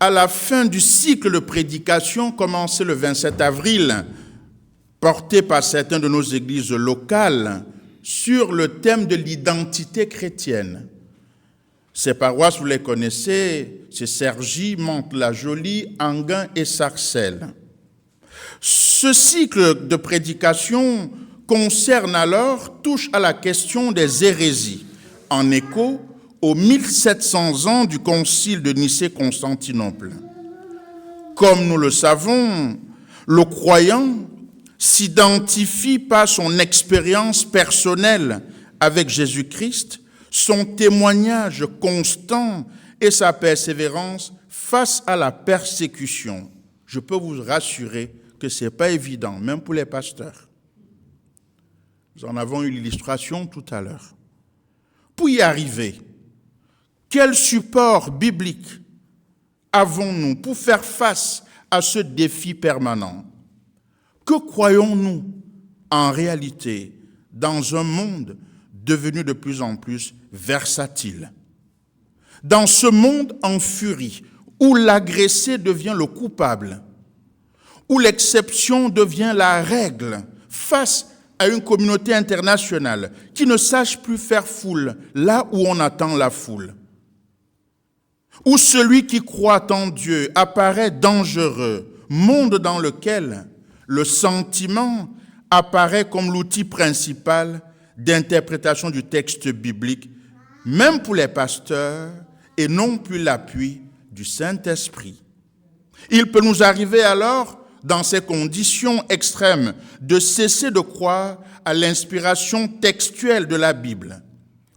à la fin du cycle de prédication commencé le 27 avril, porté par certaines de nos églises locales sur le thème de l'identité chrétienne. Ces paroisses, vous les connaissez, c'est Cergy, Mantes-la-Jolie, Enghien et Sarcelles. Ce cycle de prédication touche à la question des hérésies, en écho aux 1700 ans du concile de Nicée-Constantinople. Comme nous le savons, le croyant s'identifie par son expérience personnelle avec Jésus-Christ, son témoignage constant et sa persévérance face à la persécution. Je peux vous rassurer que ce n'est pas évident, même pour les pasteurs. Nous en avons eu l'illustration tout à l'heure. Pour y arriver, quel support biblique avons-nous pour faire face à ce défi permanent? Que croyons-nous en réalité dans un monde devenu de plus en plus versatile? Dans ce monde en furie, où l'agressé devient le coupable, où l'exception devient la règle, face à une communauté internationale qui ne sache plus faire foule là où on attend la foule, où celui qui croit en Dieu apparaît dangereux, monde dans lequel le sentiment apparaît comme l'outil principal d'interprétation du texte biblique, même pour les pasteurs, et non plus l'appui du Saint-Esprit. Il peut nous arriver alors, dans ces conditions extrêmes, de cesser de croire à l'inspiration textuelle de la Bible,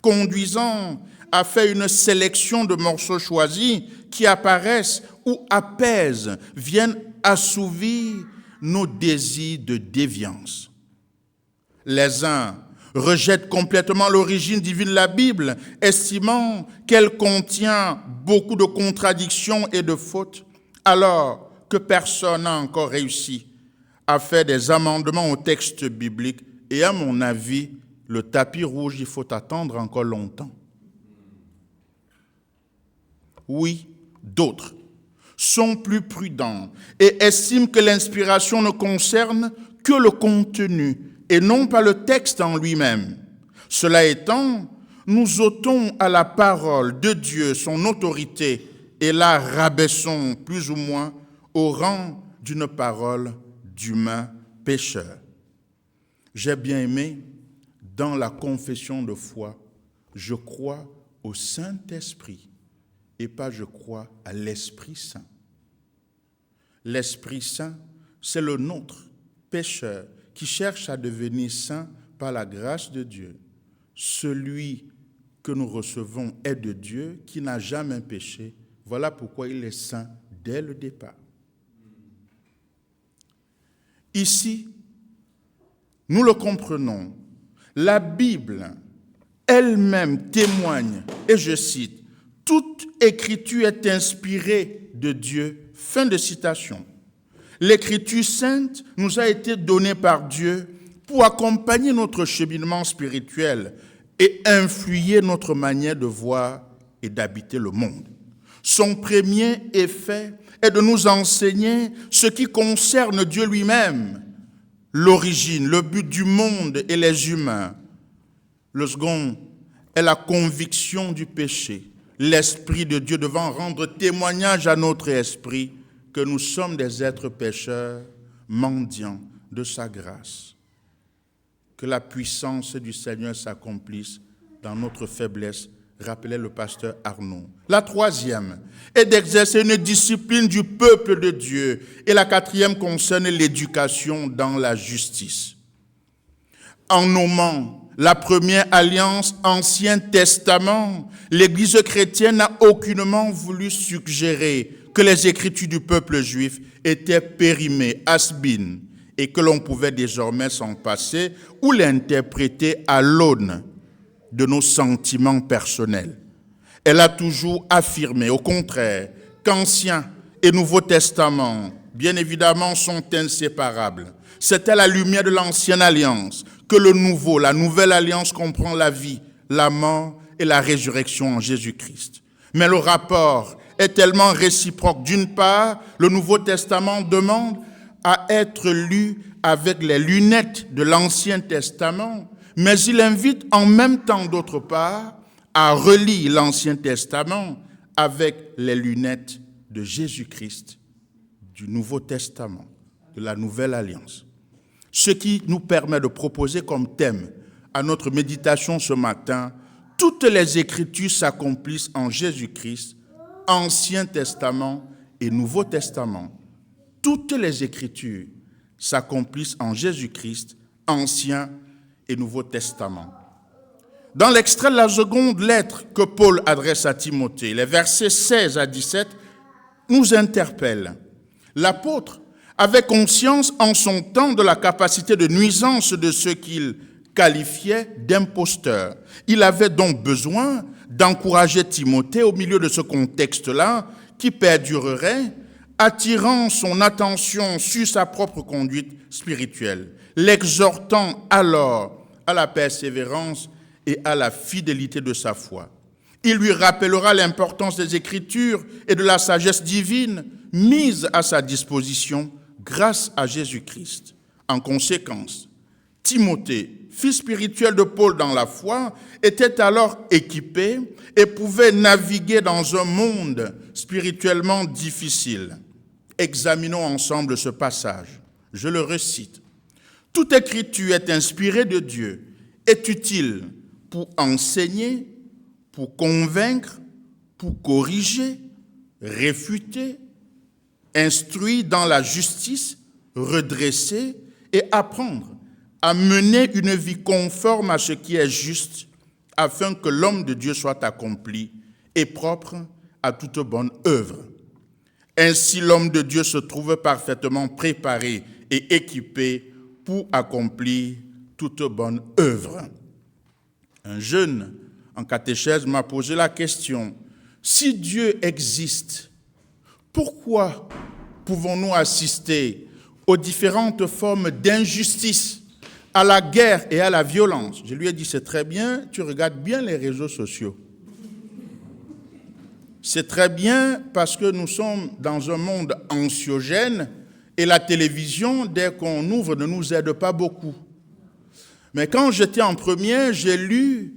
conduisant à faire une sélection de morceaux choisis qui apparaissent ou apaisent, viennent assouvir nos désirs de déviance. Les uns rejettent complètement l'origine divine de la Bible, estimant qu'elle contient beaucoup de contradictions et de fautes, alors que personne n'a encore réussi à faire des amendements au texte biblique. Et à mon avis, le tapis rouge, il faut attendre encore longtemps. Oui, d'autres sont plus prudents et estiment que l'inspiration ne concerne que le contenu et non pas le texte en lui-même. Cela étant, nous ôtons à la parole de Dieu son autorité et la rabaissons plus ou moins au rang d'une parole d'humain pécheur. J'ai bien aimé, dans la confession de foi, je crois au Saint-Esprit et pas je crois à l'Esprit Saint. L'Esprit Saint, c'est le nôtre, pécheur, qui cherche à devenir saint par la grâce de Dieu. Celui que nous recevons est de Dieu, qui n'a jamais péché. Voilà pourquoi il est saint dès le départ. Ici, nous le comprenons, la Bible elle-même témoigne, et je cite, « Toute écriture est inspirée de Dieu », fin de citation. L'écriture sainte nous a été donnée par Dieu pour accompagner notre cheminement spirituel et influer notre manière de voir et d'habiter le monde. Son premier effet est de nous enseigner ce qui concerne Dieu lui-même, l'origine, le but du monde et les humains. Le second est la conviction du péché, l'Esprit de Dieu devant rendre témoignage à notre esprit que nous sommes des êtres pécheurs, mendiants de sa grâce. Que la puissance du Seigneur s'accomplisse dans notre faiblesse, rappelait le pasteur Arnaud. La troisième est d'exercer une discipline du peuple de Dieu. Et la quatrième concerne l'éducation dans la justice. En nommant la première alliance Ancien Testament, l'Église chrétienne n'a aucunement voulu suggérer que les écritures du peuple juif étaient périmées, has-been, et que l'on pouvait désormais s'en passer ou l'interpréter à l'aune de nos sentiments personnels. Elle a toujours affirmé, au contraire, qu'Ancien et Nouveau Testament, bien évidemment, sont inséparables. C'est à la lumière de l'Ancienne Alliance que le Nouveau, la Nouvelle Alliance comprend la vie, la mort et la résurrection en Jésus-Christ. Mais le rapport est tellement réciproque. D'une part, le Nouveau Testament demande à être lu avec les lunettes de l'Ancien Testament, mais il invite en même temps, d'autre part, à relire l'Ancien Testament avec les lunettes de Jésus-Christ, du Nouveau Testament, de la Nouvelle Alliance. Ce qui nous permet de proposer comme thème à notre méditation ce matin, toutes les Écritures s'accomplissent en Jésus-Christ, Ancien Testament et Nouveau Testament. Toutes les Écritures s'accomplissent en Jésus-Christ, Ancien et Nouveau Testament. Dans l'extrait de la seconde lettre que Paul adresse à Timothée, les versets 16 à 17 nous interpellent. L'apôtre avait conscience en son temps de la capacité de nuisance de ceux qu'il qualifiait d'imposteurs. Il avait donc besoin d'encourager Timothée au milieu de ce contexte-là qui perdurerait, attirant son attention sur sa propre conduite spirituelle, l'exhortant alors à la persévérance et à la fidélité de sa foi. Il lui rappellera l'importance des Écritures et de la sagesse divine mise à sa disposition grâce à Jésus-Christ. En conséquence, Timothée, fils spirituel de Paul dans la foi, était alors équipé et pouvait naviguer dans un monde spirituellement difficile. Examinons ensemble ce passage. Je le récite. « Toute écriture est inspirée de Dieu, est utile pour enseigner, pour convaincre, pour corriger, réfuter, instruire dans la justice, redresser et apprendre à mener une vie conforme à ce qui est juste, afin que l'homme de Dieu soit accompli et propre à toute bonne œuvre. Ainsi, l'homme de Dieu se trouve parfaitement préparé et équipé pour accomplir toute bonne œuvre. » Un jeune en catéchèse m'a posé la question, si Dieu existe, pourquoi pouvons-nous assister aux différentes formes d'injustice, à la guerre et à la violence? Je lui ai dit, c'est très bien, tu regardes bien les réseaux sociaux. C'est très bien parce que nous sommes dans un monde anxiogène et la télévision, dès qu'on ouvre, ne nous aide pas beaucoup. Mais quand j'étais en première, j'ai lu,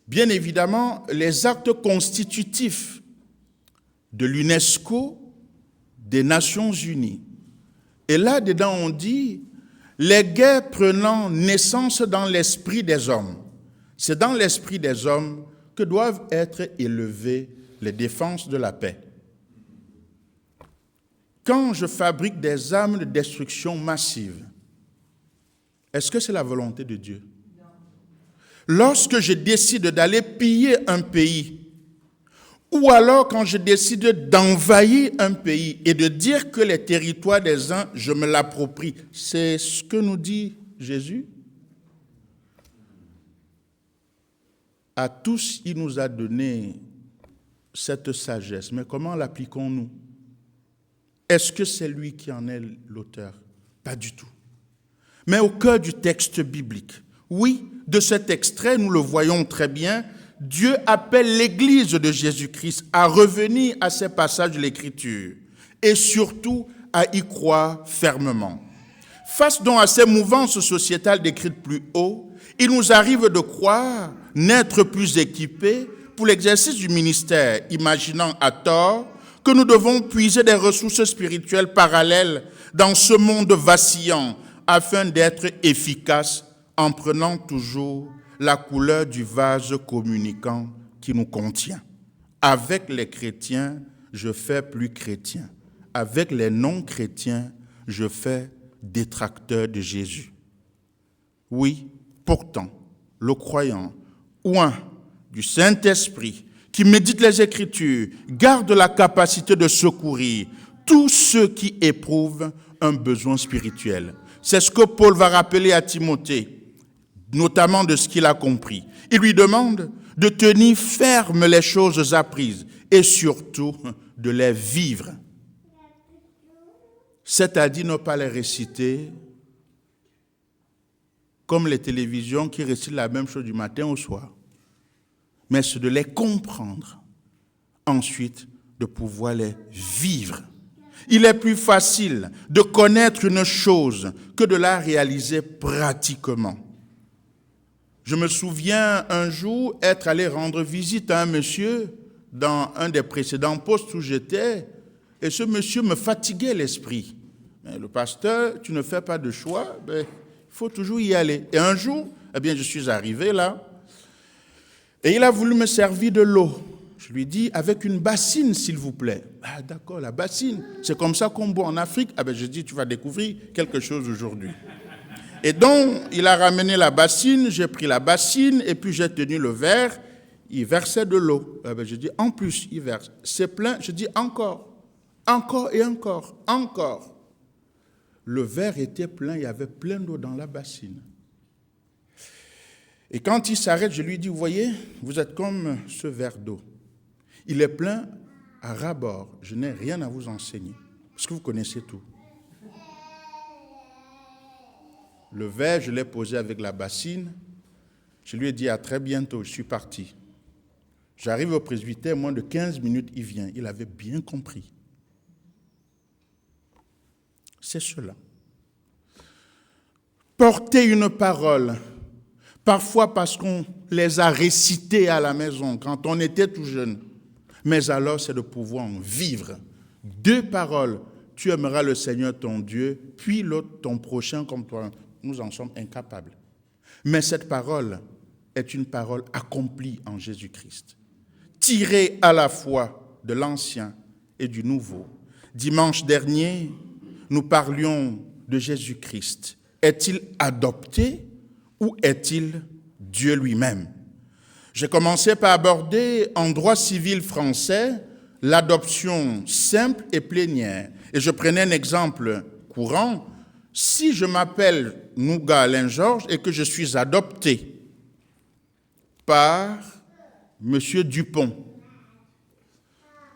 bien évidemment, les actes constitutifs de l'UNESCO, des Nations Unies. Et là-dedans, on dit, les guerres prenant naissance dans l'esprit des hommes. C'est dans l'esprit des hommes que doivent être élevées les défenses de la paix. Quand je fabrique des armes de destruction massive, est-ce que c'est la volonté de Dieu? Lorsque je décide d'aller piller un pays, ou alors quand je décide d'envahir un pays et de dire que les territoires des uns, je me l'approprie, c'est ce que nous dit Jésus? À tous, il nous a donné cette sagesse, mais comment l'appliquons-nous? Est-ce que c'est lui qui en est l'auteur? Pas du tout. Mais au cœur du texte biblique, oui, de cet extrait, nous le voyons très bien, Dieu appelle l'Église de Jésus-Christ à revenir à ces passages de l'Écriture et surtout à y croire fermement. Face donc à ces mouvances sociétales décrites plus haut, il nous arrive de croire n'être plus équipés pour l'exercice du ministère, imaginant à tort que nous devons puiser des ressources spirituelles parallèles dans ce monde vacillant afin d'être efficaces en prenant toujours la couleur du vase communicant qui nous contient. Avec les chrétiens, je fais plus chrétien. Avec les non-chrétiens, je fais détracteur de Jésus. Oui, pourtant, le croyant, oint du Saint-Esprit, qui médite les Écritures, garde la capacité de secourir tous ceux qui éprouvent un besoin spirituel. C'est ce que Paul va rappeler à Timothée, notamment de ce qu'il a compris. Il lui demande de tenir ferme les choses apprises et surtout de les vivre. C'est-à-dire ne pas les réciter comme les télévisions qui récitent la même chose du matin au soir, mais c'est de les comprendre, ensuite de pouvoir les vivre. Il est plus facile de connaître une chose que de la réaliser pratiquement. Je me souviens un jour être allé rendre visite à un monsieur dans un des précédents postes où j'étais, et ce monsieur me fatiguait l'esprit. Mais le pasteur, tu ne fais pas de choix, il faut toujours y aller. Et un jour, je suis arrivé là, et il a voulu me servir de l'eau. Je lui dis, avec une bassine, s'il vous plaît. Ah, d'accord, la bassine. C'est comme ça qu'on boit en Afrique. Je dis, tu vas découvrir quelque chose aujourd'hui. Et donc, il a ramené la bassine, j'ai pris la bassine, et puis j'ai tenu le verre. Il versait de l'eau. Je dis, en plus, il verse. C'est plein. Je dis, encore et encore, encore. Le verre était plein, il y avait plein d'eau dans la bassine. Et quand il s'arrête, je lui dis, vous voyez, vous êtes comme ce verre d'eau. Il est plein à ras-bord. Je n'ai rien à vous enseigner, parce que vous connaissez tout. Le verre, je l'ai posé avec la bassine. Je lui ai dit, à très bientôt, je suis parti. J'arrive au presbytère, moins de 15 minutes, il vient. Il avait bien compris. C'est cela. Porter une parole, parfois parce qu'on les a récités à la maison quand on était tout jeune, mais alors c'est de pouvoir en vivre. 2 paroles, tu aimeras le Seigneur ton Dieu, puis l'autre ton prochain comme toi. Nous en sommes incapables. Mais cette parole est une parole accomplie en Jésus-Christ, tirée à la fois de l'Ancien et du Nouveau. Dimanche dernier, nous parlions de Jésus-Christ. Est-il adopté ou est-il Dieu lui-même? J'ai commencé par aborder en droit civil français l'adoption simple et plénière. Et je prenais un exemple courant. Si je m'appelle Nougat Alain Georges et que je suis adopté par M. Dupont,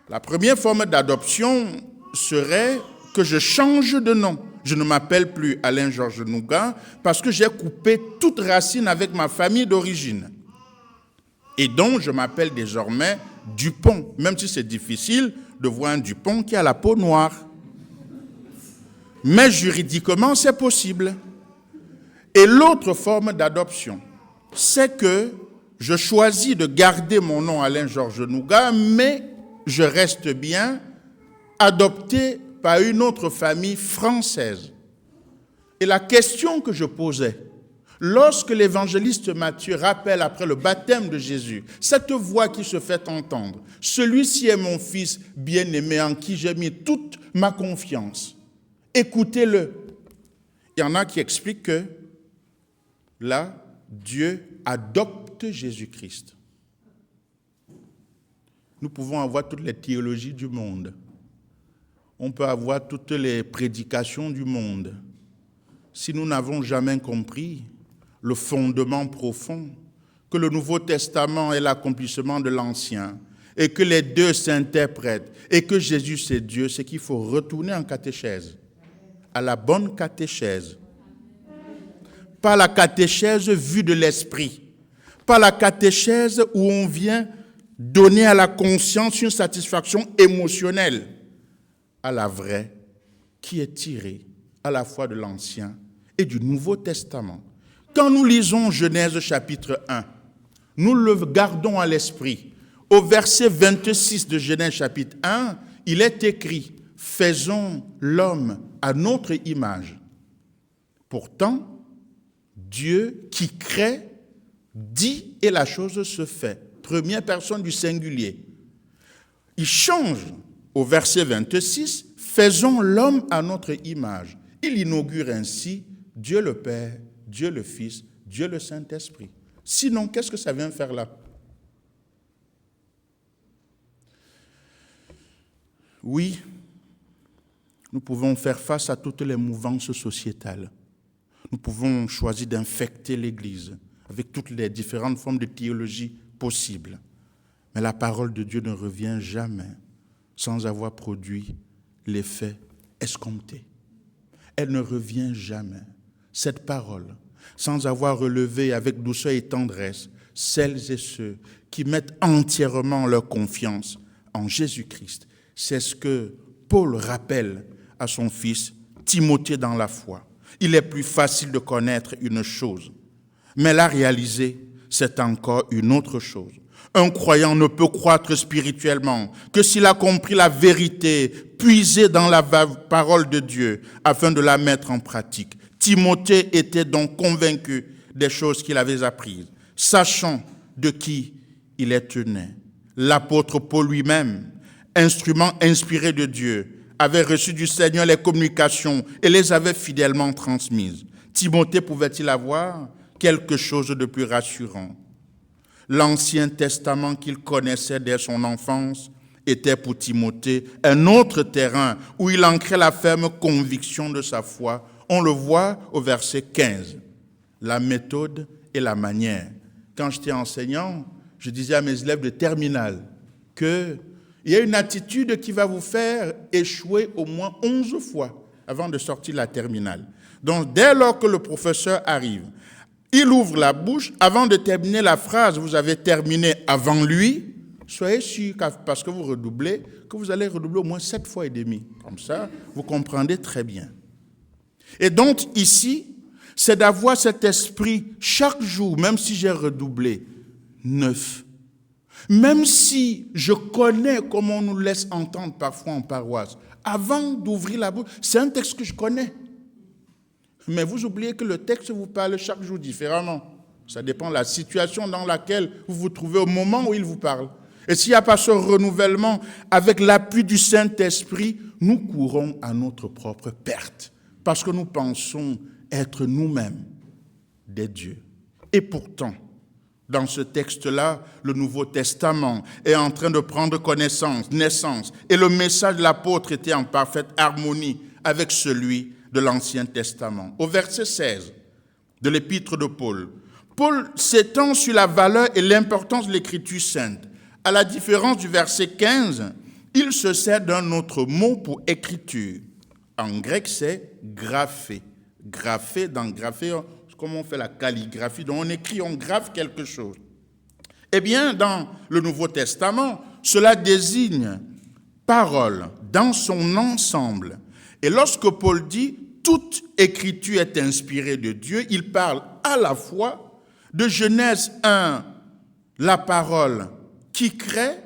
la première forme d'adoption serait que je change de nom. Je ne m'appelle plus Alain Georges Nougat parce que j'ai coupé toute racine avec ma famille d'origine. Et donc, je m'appelle désormais Dupont, même si c'est difficile de voir un Dupont qui a la peau noire. Mais juridiquement, c'est possible. Et l'autre forme d'adoption, c'est que je choisis de garder mon nom Alain Georges Nougat, mais je reste bien adopté par une autre famille française. Et la question que je posais, lorsque l'évangéliste Matthieu rappelle après le baptême de Jésus, cette voix qui se fait entendre, celui-ci est mon fils bien-aimé en qui j'ai mis toute ma confiance. Écoutez-le. Il y en a qui expliquent que là, Dieu adopte Jésus-Christ. Nous pouvons avoir toutes les théologies du monde. On peut avoir toutes les prédications du monde. Si nous n'avons jamais compris le fondement profond, que le Nouveau Testament est l'accomplissement de l'Ancien, et que les deux s'interprètent, et que Jésus c'est Dieu, c'est qu'il faut retourner en catéchèse, à la bonne catéchèse. Pas la catéchèse vue de l'esprit, pas la catéchèse où on vient donner à la conscience une satisfaction émotionnelle, à la vraie, qui est tirée à la fois de l'Ancien et du Nouveau Testament. Quand nous lisons Genèse chapitre 1, nous le gardons à l'esprit. Au verset 26 de Genèse chapitre 1, il est écrit « Faisons l'homme à notre image ». Pourtant, Dieu qui crée dit et la chose se fait. Première personne du singulier. Il change au verset 26, « Faisons l'homme à notre image ». Il inaugure ainsi Dieu le Père, Dieu le Fils, Dieu le Saint-Esprit. Sinon, qu'est-ce que ça vient faire là? Oui, nous pouvons faire face à toutes les mouvances sociétales. Nous pouvons choisir d'infecter l'Église avec toutes les différentes formes de théologie possibles. Mais la parole de Dieu ne revient jamais sans avoir produit l'effet escompté. Elle ne revient jamais, cette parole, sans avoir relevé avec douceur et tendresse celles et ceux qui mettent entièrement leur confiance en Jésus-Christ. C'est ce que Paul rappelle à son fils Timothée dans la foi. Il est plus facile de connaître une chose, mais la réaliser, c'est encore une autre chose. Un croyant ne peut croître spirituellement que s'il a compris la vérité puisée dans la parole de Dieu afin de la mettre en pratique. Timothée était donc convaincu des choses qu'il avait apprises, sachant de qui il est tenait. L'apôtre Paul lui-même, instrument inspiré de Dieu, avait reçu du Seigneur les communications et les avait fidèlement transmises. Timothée pouvait-il avoir quelque chose de plus rassurant? L'Ancien Testament qu'il connaissait dès son enfance était pour Timothée un autre terrain où il ancrait la ferme conviction de sa foi. On le voit au verset 15, la méthode et la manière. Quand j'étais enseignant, je disais à mes élèves de terminale qu'il y a une attitude qui va vous faire échouer au moins 11 fois avant de sortir la terminale. Donc, dès lors que le professeur arrive, il ouvre la bouche, avant de terminer la phrase, vous avez terminé avant lui, soyez sûr, parce que vous redoublez, que vous allez redoubler au moins 7 fois et demi. Comme ça, vous comprendrez très bien. Et donc, ici, c'est d'avoir cet esprit chaque jour, même si j'ai redoublé, neuf. Même si je connais comment on nous laisse entendre parfois en paroisse, avant d'ouvrir la bouche, c'est un texte que je connais. Mais vous oubliez que le texte vous parle chaque jour différemment. Ça dépend de la situation dans laquelle vous vous trouvez au moment où il vous parle. Et s'il n'y a pas ce renouvellement, avec l'appui du Saint-Esprit, nous courons à notre propre perte. Parce que nous pensons être nous-mêmes des dieux. Et pourtant, dans ce texte-là, le Nouveau Testament est en train de prendre naissance. Et le message de l'apôtre était en parfaite harmonie avec celui de l'Ancien Testament. Au verset 16 de l'épître de Paul, Paul s'étend sur la valeur et l'importance de l'Écriture sainte. À la différence du verset 15, il se sert d'un autre mot pour écriture. En grec, c'est graphé. Graphé, comme on fait la calligraphie, donc on écrit, on grave quelque chose. Eh bien, dans le Nouveau Testament, cela désigne parole dans son ensemble. Et lorsque Paul dit « toute écriture est inspirée de Dieu », il parle à la fois de Genèse 1, la parole qui crée,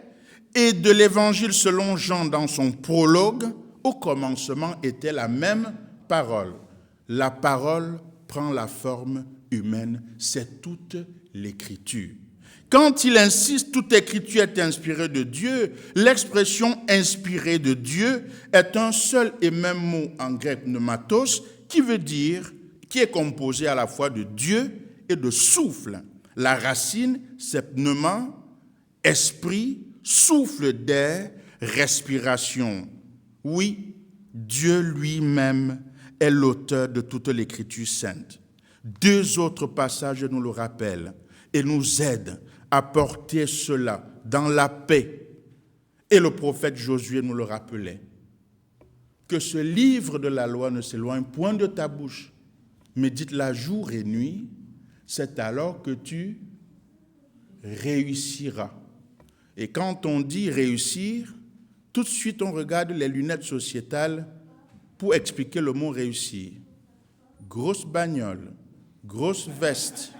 et de l'Évangile selon Jean dans son prologue, au commencement était la même parole. La parole prend la forme humaine, c'est toute l'écriture. Quand il insiste, toute écriture est inspirée de Dieu, l'expression inspirée de Dieu est un seul et même mot en grec pneumatos qui est composé à la fois de Dieu et de souffle. La racine, c'est pneuma, esprit, souffle d'air, respiration. Oui, Dieu lui-même est l'auteur de toute l'écriture sainte. 2 autres passages nous le rappellent et nous aident à porter cela dans la paix. Et le prophète Josué nous le rappelait, que ce livre de la loi ne s'éloigne point de ta bouche, médite-la jour et nuit, c'est alors que tu réussiras. Et quand on dit réussir, tout de suite on regarde les lunettes sociétales pour expliquer le mot réussir. Grosse bagnole, grosse veste,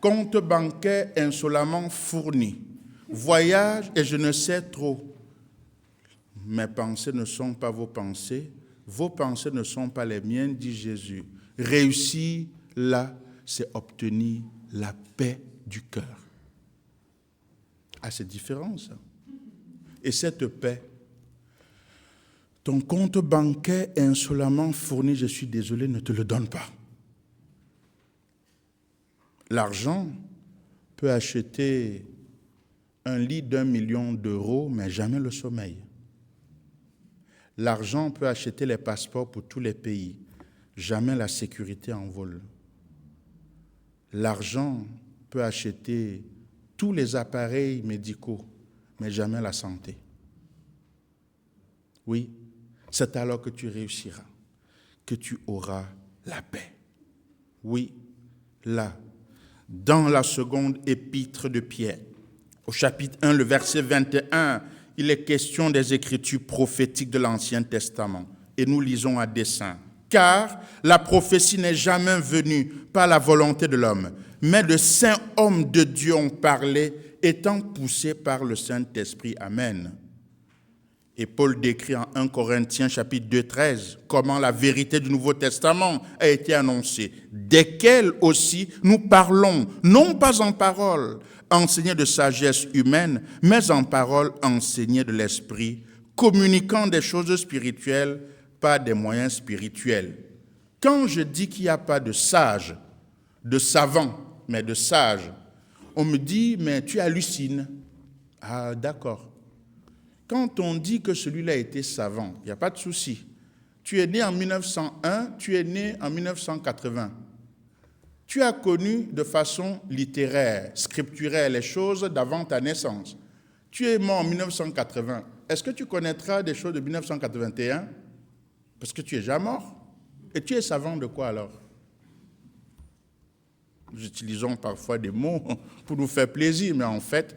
compte bancaire insolemment fourni, voyage et je ne sais trop. Mes pensées ne sont pas vos pensées ne sont pas les miennes, dit Jésus. Réussir là, c'est obtenir la paix du cœur. Ah, c'est différent ça. Et cette paix, ton compte bancaire insolemment fourni, je suis désolé, ne te le donne pas. L'argent peut acheter un lit d'1 million d'euros, mais jamais le sommeil. L'argent peut acheter les passeports pour tous les pays, jamais la sécurité en vol. L'argent peut acheter tous les appareils médicaux, mais jamais la santé. Oui, c'est alors que tu réussiras, que tu auras la paix. Oui, là, dans la seconde épître de Pierre, au chapitre 1, le verset 21, il est question des écritures prophétiques de l'Ancien Testament. Et nous lisons à dessein. Car la prophétie n'est jamais venue par la volonté de l'homme, mais de saints hommes de Dieu ont parlé, étant poussés par le Saint-Esprit. Amen. Et Paul décrit en 1 Corinthiens chapitre 2, 13, comment la vérité du Nouveau Testament a été annoncée, desquelles aussi nous parlons, non pas en parole enseignée de sagesse humaine, mais en parole enseignée de l'Esprit, communiquant des choses spirituelles par des moyens spirituels. Quand je dis qu'il n'y a pas de sage, de savant, mais de sage, on me dit, mais tu hallucines. Ah, d'accord. Quand on dit que celui-là était savant, il n'y a pas de souci. Tu es né en 1901, tu es né en 1980. Tu as connu de façon littéraire, scripturaire, les choses d'avant ta naissance. Tu es mort en 1980. Est-ce que tu connaîtras des choses de 1981? Parce que tu es déjà mort. Et tu es savant de quoi alors? Nous utilisons parfois des mots pour nous faire plaisir, mais en fait,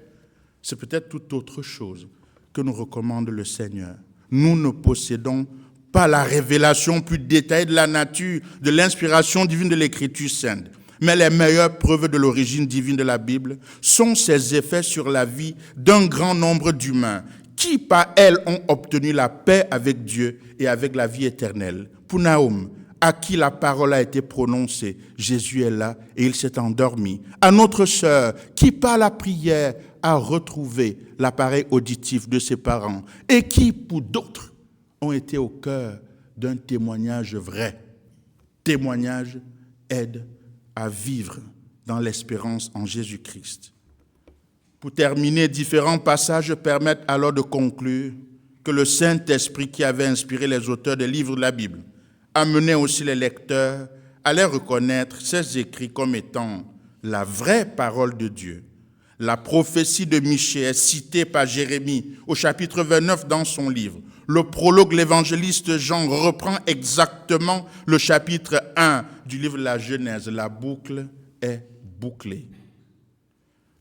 c'est peut-être toute autre chose que nous recommande le Seigneur. Nous ne possédons pas la révélation plus détaillée de la nature, de l'inspiration divine de l'Écriture sainte. Mais les meilleures preuves de l'origine divine de la Bible sont ses effets sur la vie d'un grand nombre d'humains qui, par elles, ont obtenu la paix avec Dieu et avec la vie éternelle. Pour Nahum, à qui la parole a été prononcée, Jésus est là et il s'est endormi. À notre sœur, qui par la prière a retrouvé l'appareil auditif de ses parents et qui, pour d'autres, ont été au cœur d'un témoignage vrai. Témoignage aide à vivre dans l'espérance en Jésus-Christ. Pour terminer, différents passages permettent alors de conclure que le Saint-Esprit qui avait inspiré les auteurs des livres de la Bible amenait aussi les lecteurs à les reconnaître ces écrits comme étant la vraie parole de Dieu. La prophétie de Michée est citée par Jérémie au chapitre 29 dans son livre. Le prologue, l'évangéliste Jean reprend exactement le chapitre 1 du livre de la Genèse. La boucle est bouclée.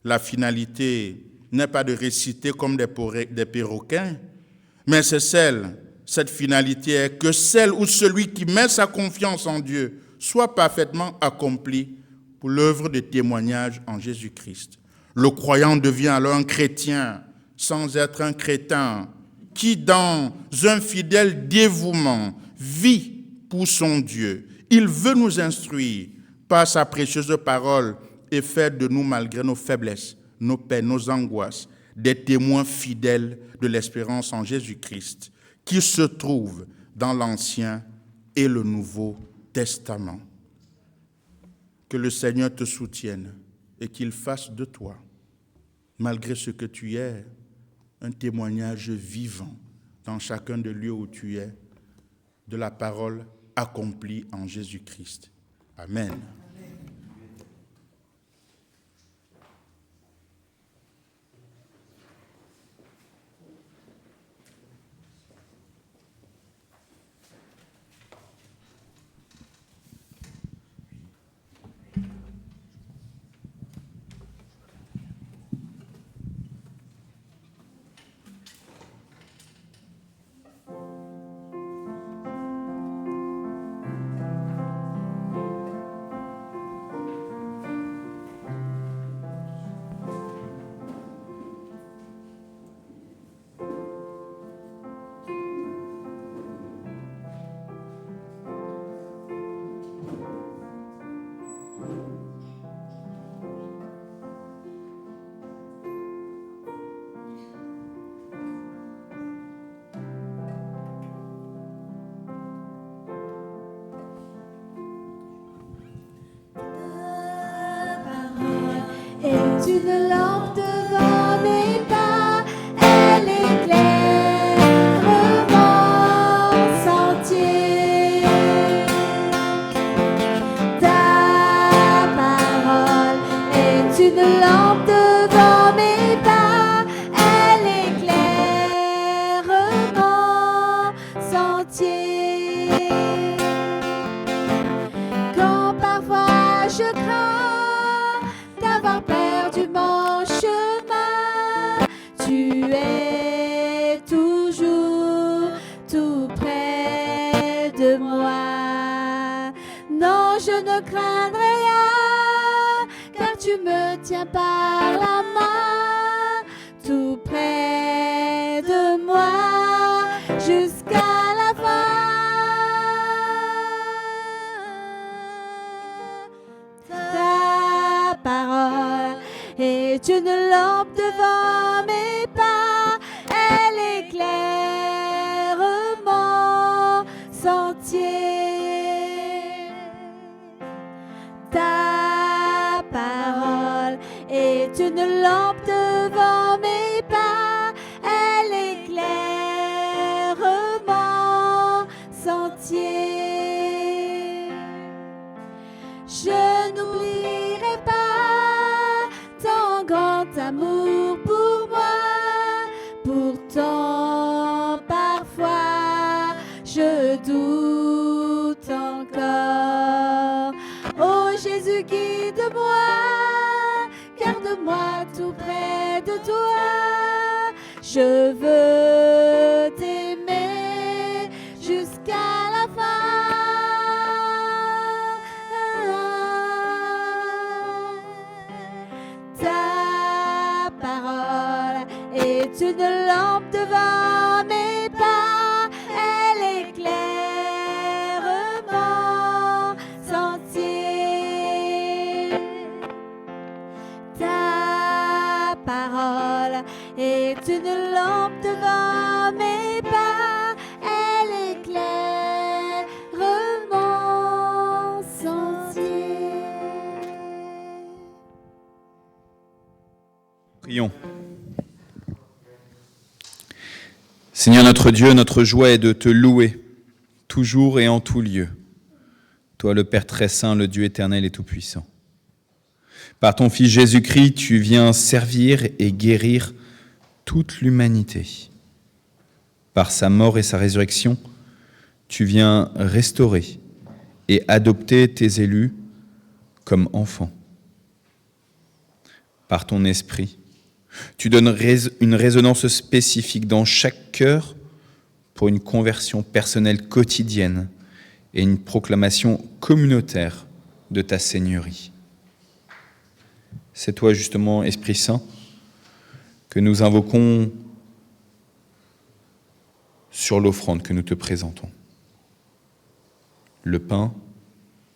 La finalité n'est pas de réciter comme des perroquets, mais cette finalité est que celle ou celui qui met sa confiance en Dieu soit parfaitement accompli pour l'œuvre de témoignage en Jésus-Christ. Le croyant devient alors un chrétien sans être un crétin qui, dans un fidèle dévouement, vit pour son Dieu. Il veut nous instruire par sa précieuse parole et faire de nous, malgré nos faiblesses, nos peines, nos angoisses, des témoins fidèles de l'espérance en Jésus-Christ qui se trouve dans l'Ancien et le Nouveau Testament. Que le Seigneur te soutienne et qu'il fasse de toi, malgré ce que tu es, un témoignage vivant dans chacun des lieux où tu es, de la parole accomplie en Jésus-Christ. Amen. une lampe devant mes pas, elle éclaire mon sentier. Ta parole est une lampe devant mes pas, elle éclaire mon sentier. Quand parfois je crains d'avoir perdu mon chemin, tu es toujours tout près de moi. Non, je ne craindrai rien, car tu me tiens par la main, tout près de moi, jusqu'à la fin. Ta parole est une lampe devant mes pas, elle éclaire mon sentier. Ta parole est une lampe devant mes pas, elle éclaire mon sentier. Je n'oublierai pas ton grand amour pour moi. Pourtant, parfois, je doute encore. Oh Jésus, guide-moi, garde-moi tout près de toi. Je veux t'aimer jusqu'à la fin. Ta parole est une lampe devant mes pas, elle éclaire mon sentier. Ta parole est une lampe devant mes pas, elle éclaire mon sentier. Prions. Seigneur notre Dieu, notre joie est de te louer, toujours et en tout lieu. Toi, le Père très saint, le Dieu éternel et tout-puissant. Par ton Fils Jésus-Christ, tu viens servir et guérir toute l'humanité. Par sa mort et sa résurrection, tu viens restaurer et adopter tes élus comme enfants. Par ton esprit, tu donnes une résonance spécifique dans chaque cœur pour une conversion personnelle quotidienne et une proclamation communautaire de ta Seigneurie. C'est toi justement, Esprit Saint, que nous invoquons sur l'offrande que nous te présentons. Le pain,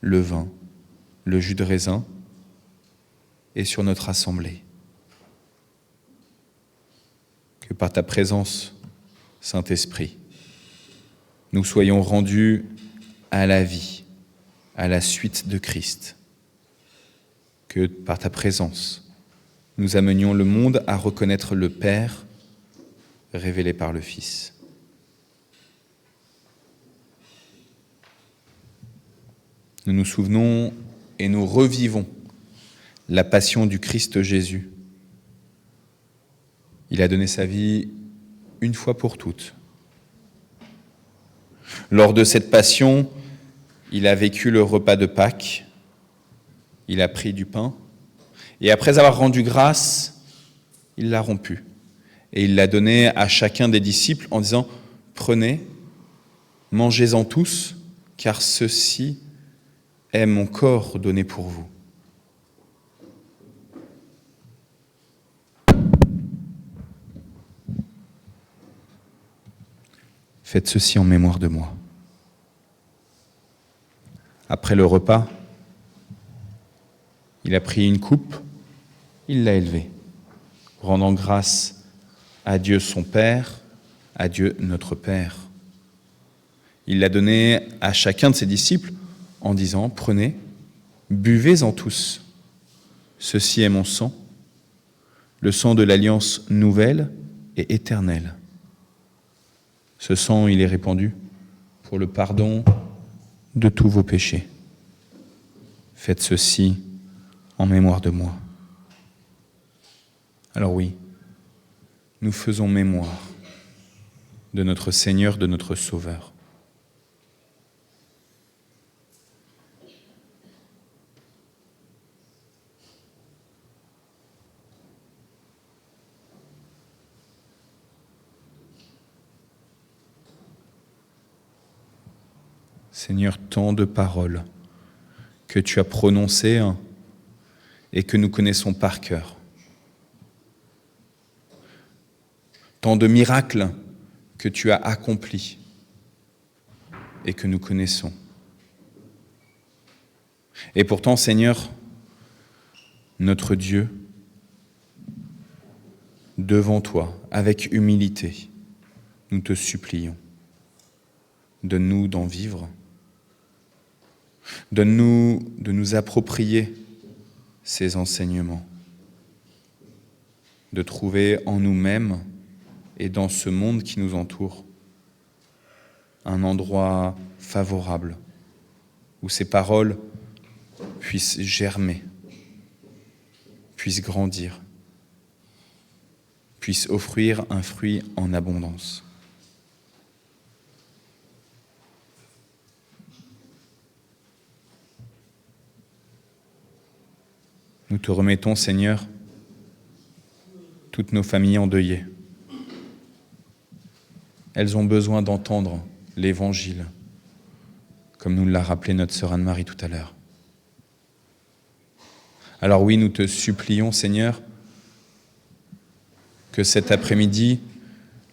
le vin, le jus de raisin et sur notre assemblée. Que par ta présence, Saint-Esprit, nous soyons rendus à la vie, à la suite de Christ. Que par ta présence, nous amenions le monde à reconnaître le Père révélé par le Fils. Nous nous souvenons et nous revivons la passion du Christ Jésus. Il a donné sa vie une fois pour toutes. Lors de cette passion, il a vécu le repas de Pâques, il a pris du pain, et après avoir rendu grâce, il l'a rompu. Et il l'a donné à chacun des disciples en disant « Prenez, mangez-en tous, car ceci est mon corps donné pour vous. » Faites ceci en mémoire de moi. Après le repas, il a pris une coupe, il l'a élevée, rendant grâce à Dieu son Père, à Dieu notre Père. Il l'a donnée à chacun de ses disciples en disant « Prenez, buvez-en tous. Ceci est mon sang le sang de l'alliance nouvelle et éternelle. Ce sang, il est répandu pour le pardon de tous vos péchés. Faites ceci en mémoire de moi. Alors oui, nous faisons mémoire de notre Seigneur, de notre Sauveur. Seigneur, tant de paroles que tu as prononcées et que nous connaissons par cœur. Tant de miracles que tu as accomplis et que nous connaissons. Et pourtant, Seigneur, notre Dieu, devant toi, avec humilité, nous te supplions. Donne-nous d'en vivre. Donne-nous de nous approprier ces enseignements, de trouver en nous-mêmes et dans ce monde qui nous entoure un endroit favorable où ces paroles puissent germer, puissent grandir, puissent offrir un fruit en abondance. Nous te remettons, Seigneur, toutes nos familles endeuillées. Elles ont besoin d'entendre l'Évangile, comme nous l'a rappelé notre sœur Anne-Marie tout à l'heure. Alors oui, nous te supplions, Seigneur, que cet après-midi,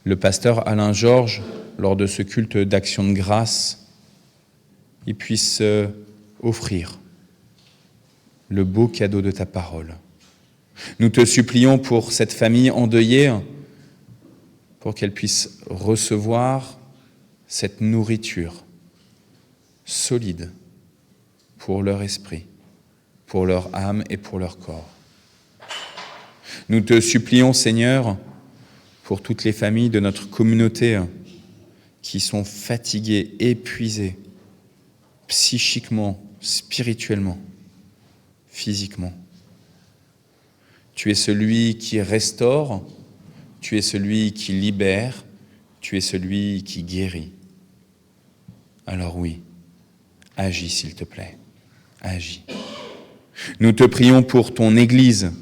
le pasteur Alain Georges, lors de ce culte d'action de grâce, il puisse offrir le beau cadeau de ta parole. Nous te supplions pour cette famille endeuillée, pour qu'elle puisse recevoir cette nourriture solide pour leur esprit, pour leur âme et pour leur corps. Nous te supplions, Seigneur, pour toutes les familles de notre communauté qui sont fatiguées, épuisées, psychiquement, spirituellement, physiquement. Tu es celui qui restaure, tu es celui qui libère, tu es celui qui guérit. Alors oui, agis s'il te plaît, agis. Nous te prions pour ton Église,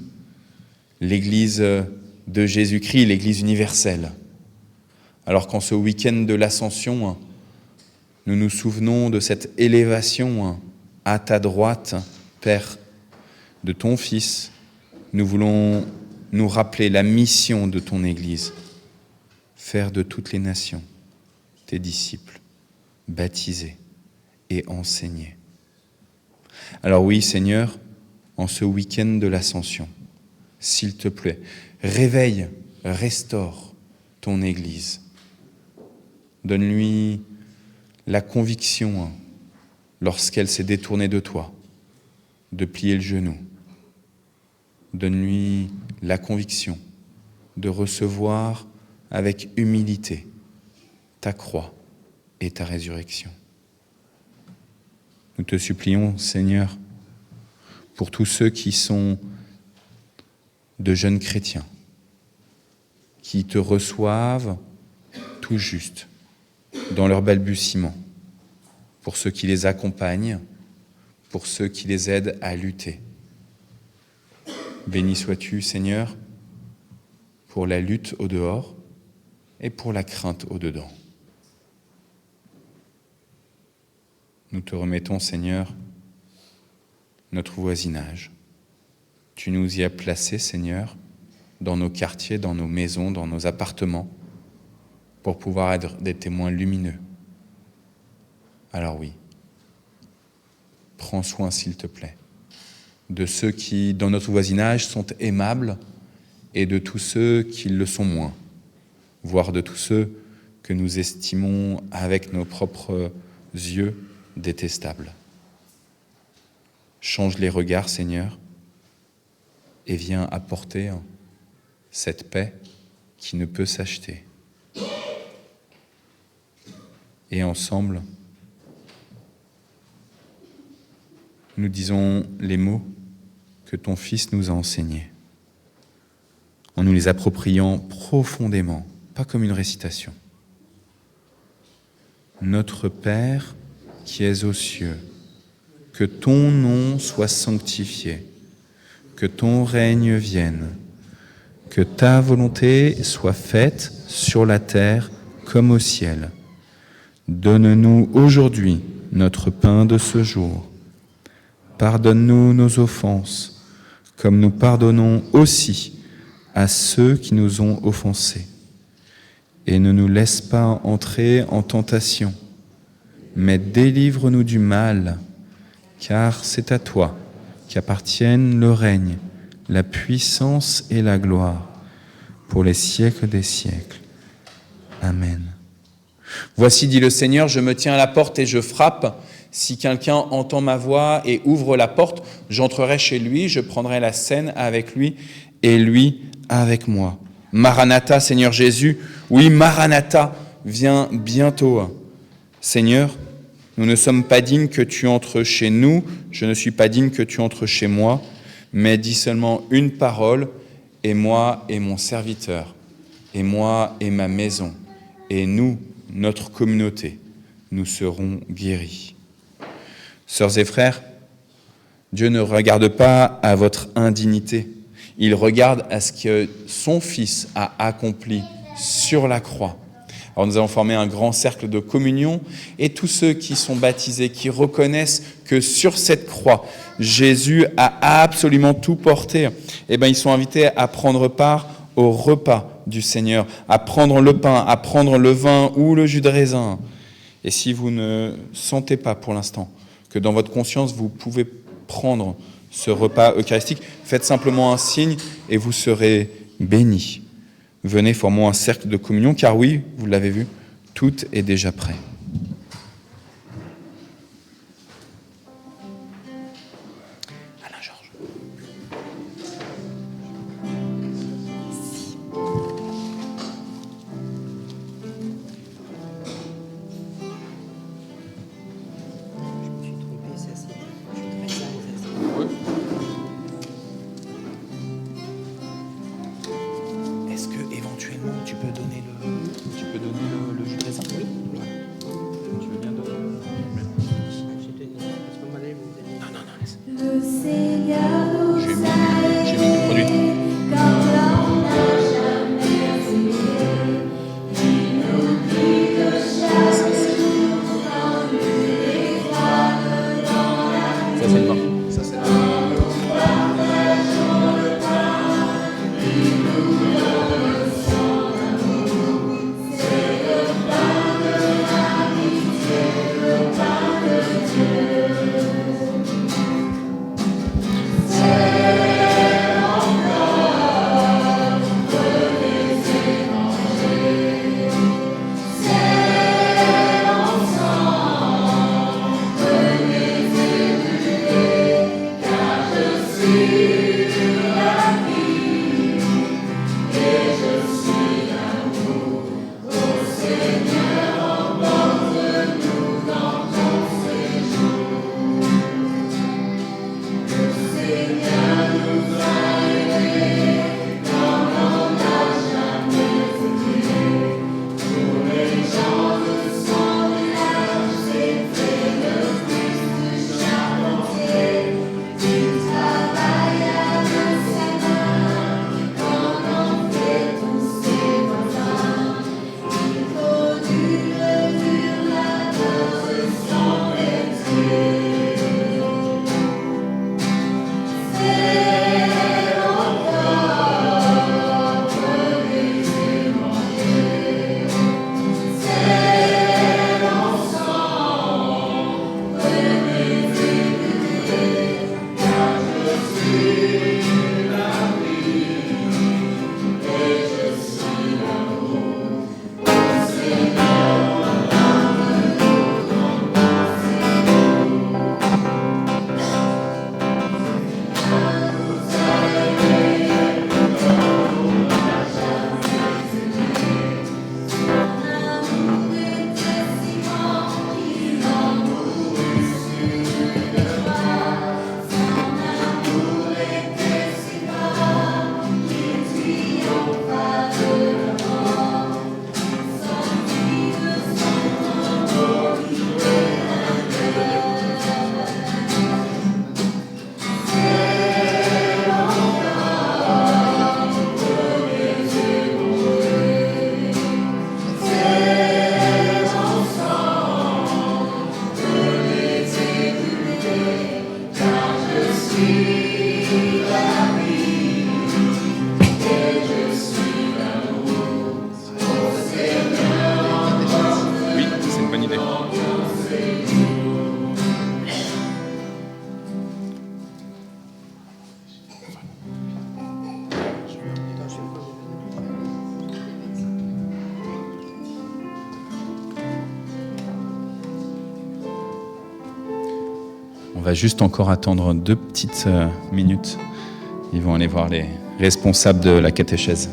l'Église de Jésus-Christ, l'Église universelle. Alors qu'en ce week-end de l'Ascension, nous nous souvenons de cette élévation à ta droite, Père, de ton Fils, nous voulons nous rappeler la mission de ton Église, faire de toutes les nations tes disciples, baptiser et enseigner. Alors oui, Seigneur, en ce week-end de l'Ascension, s'il te plaît, réveille, restaure ton Église. Donne-lui la conviction, lorsqu'elle s'est détournée de toi, de plier le genou. Donne-lui la conviction de recevoir avec humilité ta croix et ta résurrection. Nous te supplions, Seigneur, pour tous ceux qui sont de jeunes chrétiens, qui te reçoivent tout juste dans leur balbutiement, pour ceux qui les accompagnent, pour ceux qui les aident à lutter. Béni sois-tu, Seigneur, pour la lutte au dehors et pour la crainte au dedans. Nous te remettons, Seigneur, notre voisinage. Tu nous y as placés, Seigneur, dans nos quartiers, dans nos maisons, dans nos appartements, pour pouvoir être des témoins lumineux. Alors oui, prends soin, s'il te plaît, de ceux qui, dans notre voisinage, sont aimables et de tous ceux qui le sont moins, voire de tous ceux que nous estimons avec nos propres yeux détestables. Change les regards, Seigneur, et viens apporter cette paix qui ne peut s'acheter. Et ensemble, nous disons les mots que ton Fils nous a enseignés, en nous les appropriant profondément, pas comme une récitation. Notre Père qui es aux cieux, que ton nom soit sanctifié, que ton règne vienne, que ta volonté soit faite sur la terre comme au ciel. Donne-nous aujourd'hui notre pain de ce jour. Pardonne-nous nos offenses, comme nous pardonnons aussi à ceux qui nous ont offensés. Et ne nous laisse pas entrer en tentation, mais délivre-nous du mal, car c'est à toi qu'appartiennent le règne, la puissance et la gloire, pour les siècles des siècles. Amen. Voici, dit le Seigneur, je me tiens à la porte et je frappe. Si quelqu'un entend ma voix et ouvre la porte, j'entrerai chez lui, je prendrai la scène avec lui et lui avec moi. Maranatha, Seigneur Jésus, oui, Maranatha, viens bientôt. Seigneur, nous ne sommes pas dignes que tu entres chez nous, je ne suis pas digne que tu entres chez moi, mais dis seulement une parole, et moi et mon serviteur, et moi et ma maison, et nous, notre communauté, nous serons guéris. Sœurs et frères, Dieu ne regarde pas à votre indignité, il regarde à ce que son Fils a accompli sur la croix. Alors nous allons former un grand cercle de communion et tous ceux qui sont baptisés, qui reconnaissent que sur cette croix, Jésus a absolument tout porté, eh bien, ils sont invités à prendre part au repas du Seigneur, à prendre le pain, à prendre le vin ou le jus de raisin. Et si vous ne sentez pas pour l'instant que dans votre conscience, vous pouvez prendre ce repas eucharistique, faites simplement un signe et vous serez bénis. Venez, formons un cercle de communion, car oui, vous l'avez vu, tout est déjà prêt. Alain Georges. Est-ce que éventuellement tu peux donner le jus de raisin? Oui. On va juste encore attendre 2 petites minutes. Ils vont aller voir les responsables de la catéchèse.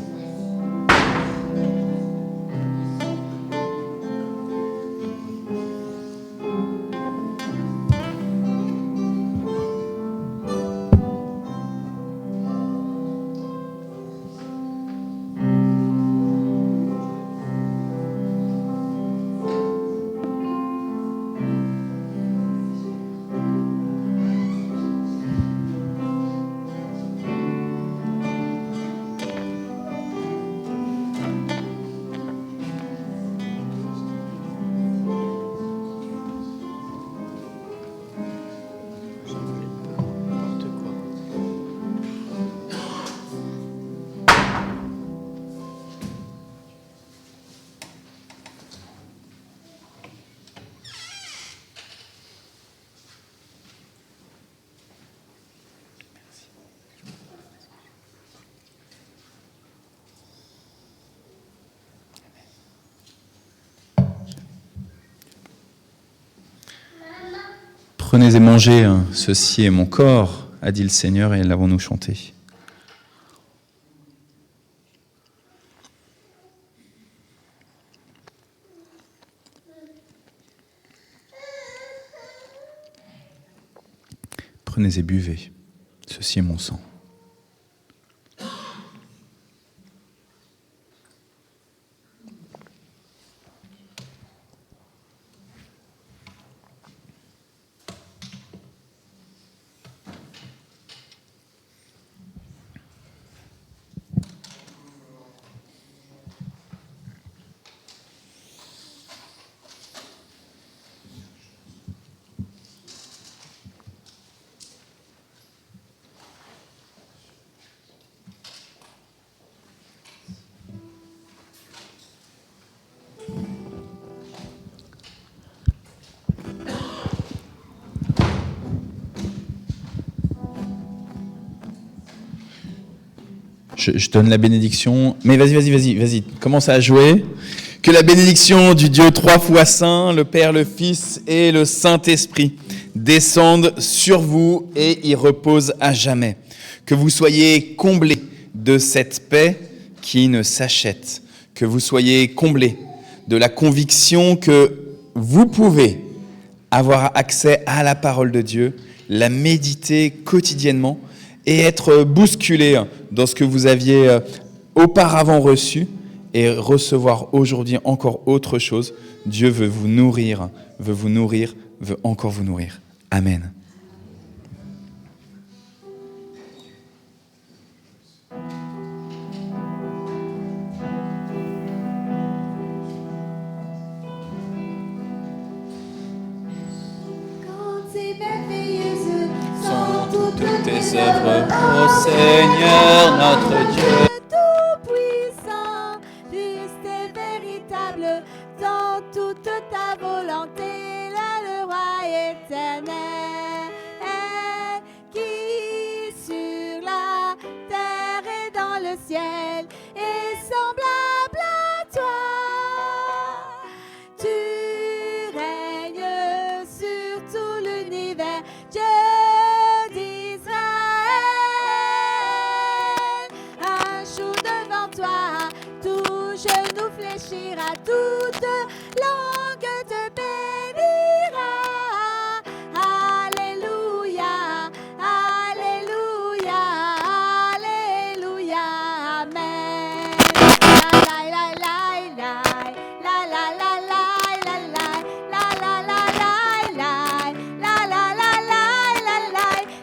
Prenez et mangez, hein. Ceci est mon corps, a dit le Seigneur, et l'avons-nous chanté. Prenez et buvez, ceci est mon sang. Je donne la bénédiction. Mais vas-y, commence à jouer. Que la bénédiction du Dieu 3 fois saint, le Père, le Fils et le Saint-Esprit descendent sur vous et y reposent à jamais. Que vous soyez comblés de cette paix qui ne s'achète. Que vous soyez comblés de la conviction que vous pouvez avoir accès à la parole de Dieu, la méditer quotidiennement et être bousculé dans ce que vous aviez auparavant reçu et recevoir aujourd'hui encore autre chose. Dieu veut vous nourrir, veut encore vous nourrir. Amen. Toutes tes œuvres, ô Seigneur notre Dieu. Tout-puissant, juste et véritable, dans toute ta volonté, là le roi éternel, qui sur la terre et dans le ciel est semblable à toi. Tu règnes sur tout l'univers, Dieu. Genou fléchira, toute langue te bénira. Alléluia, alléluia, alléluia, amen. La la la la la la la la la la la la la la la la la la la la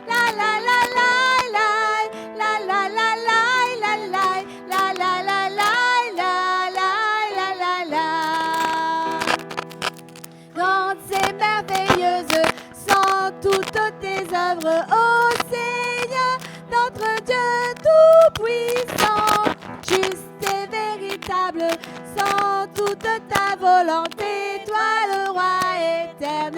ô Seigneur, notre Dieu tout-puissant, juste et véritable, sans toute ta volonté, toi le roi éternel.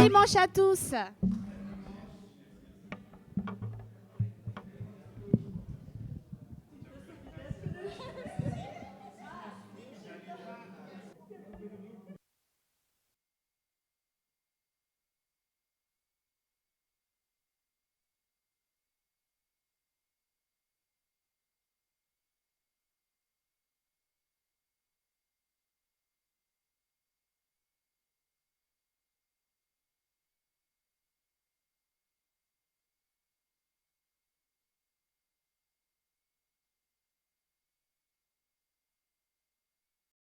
dimanche à tous.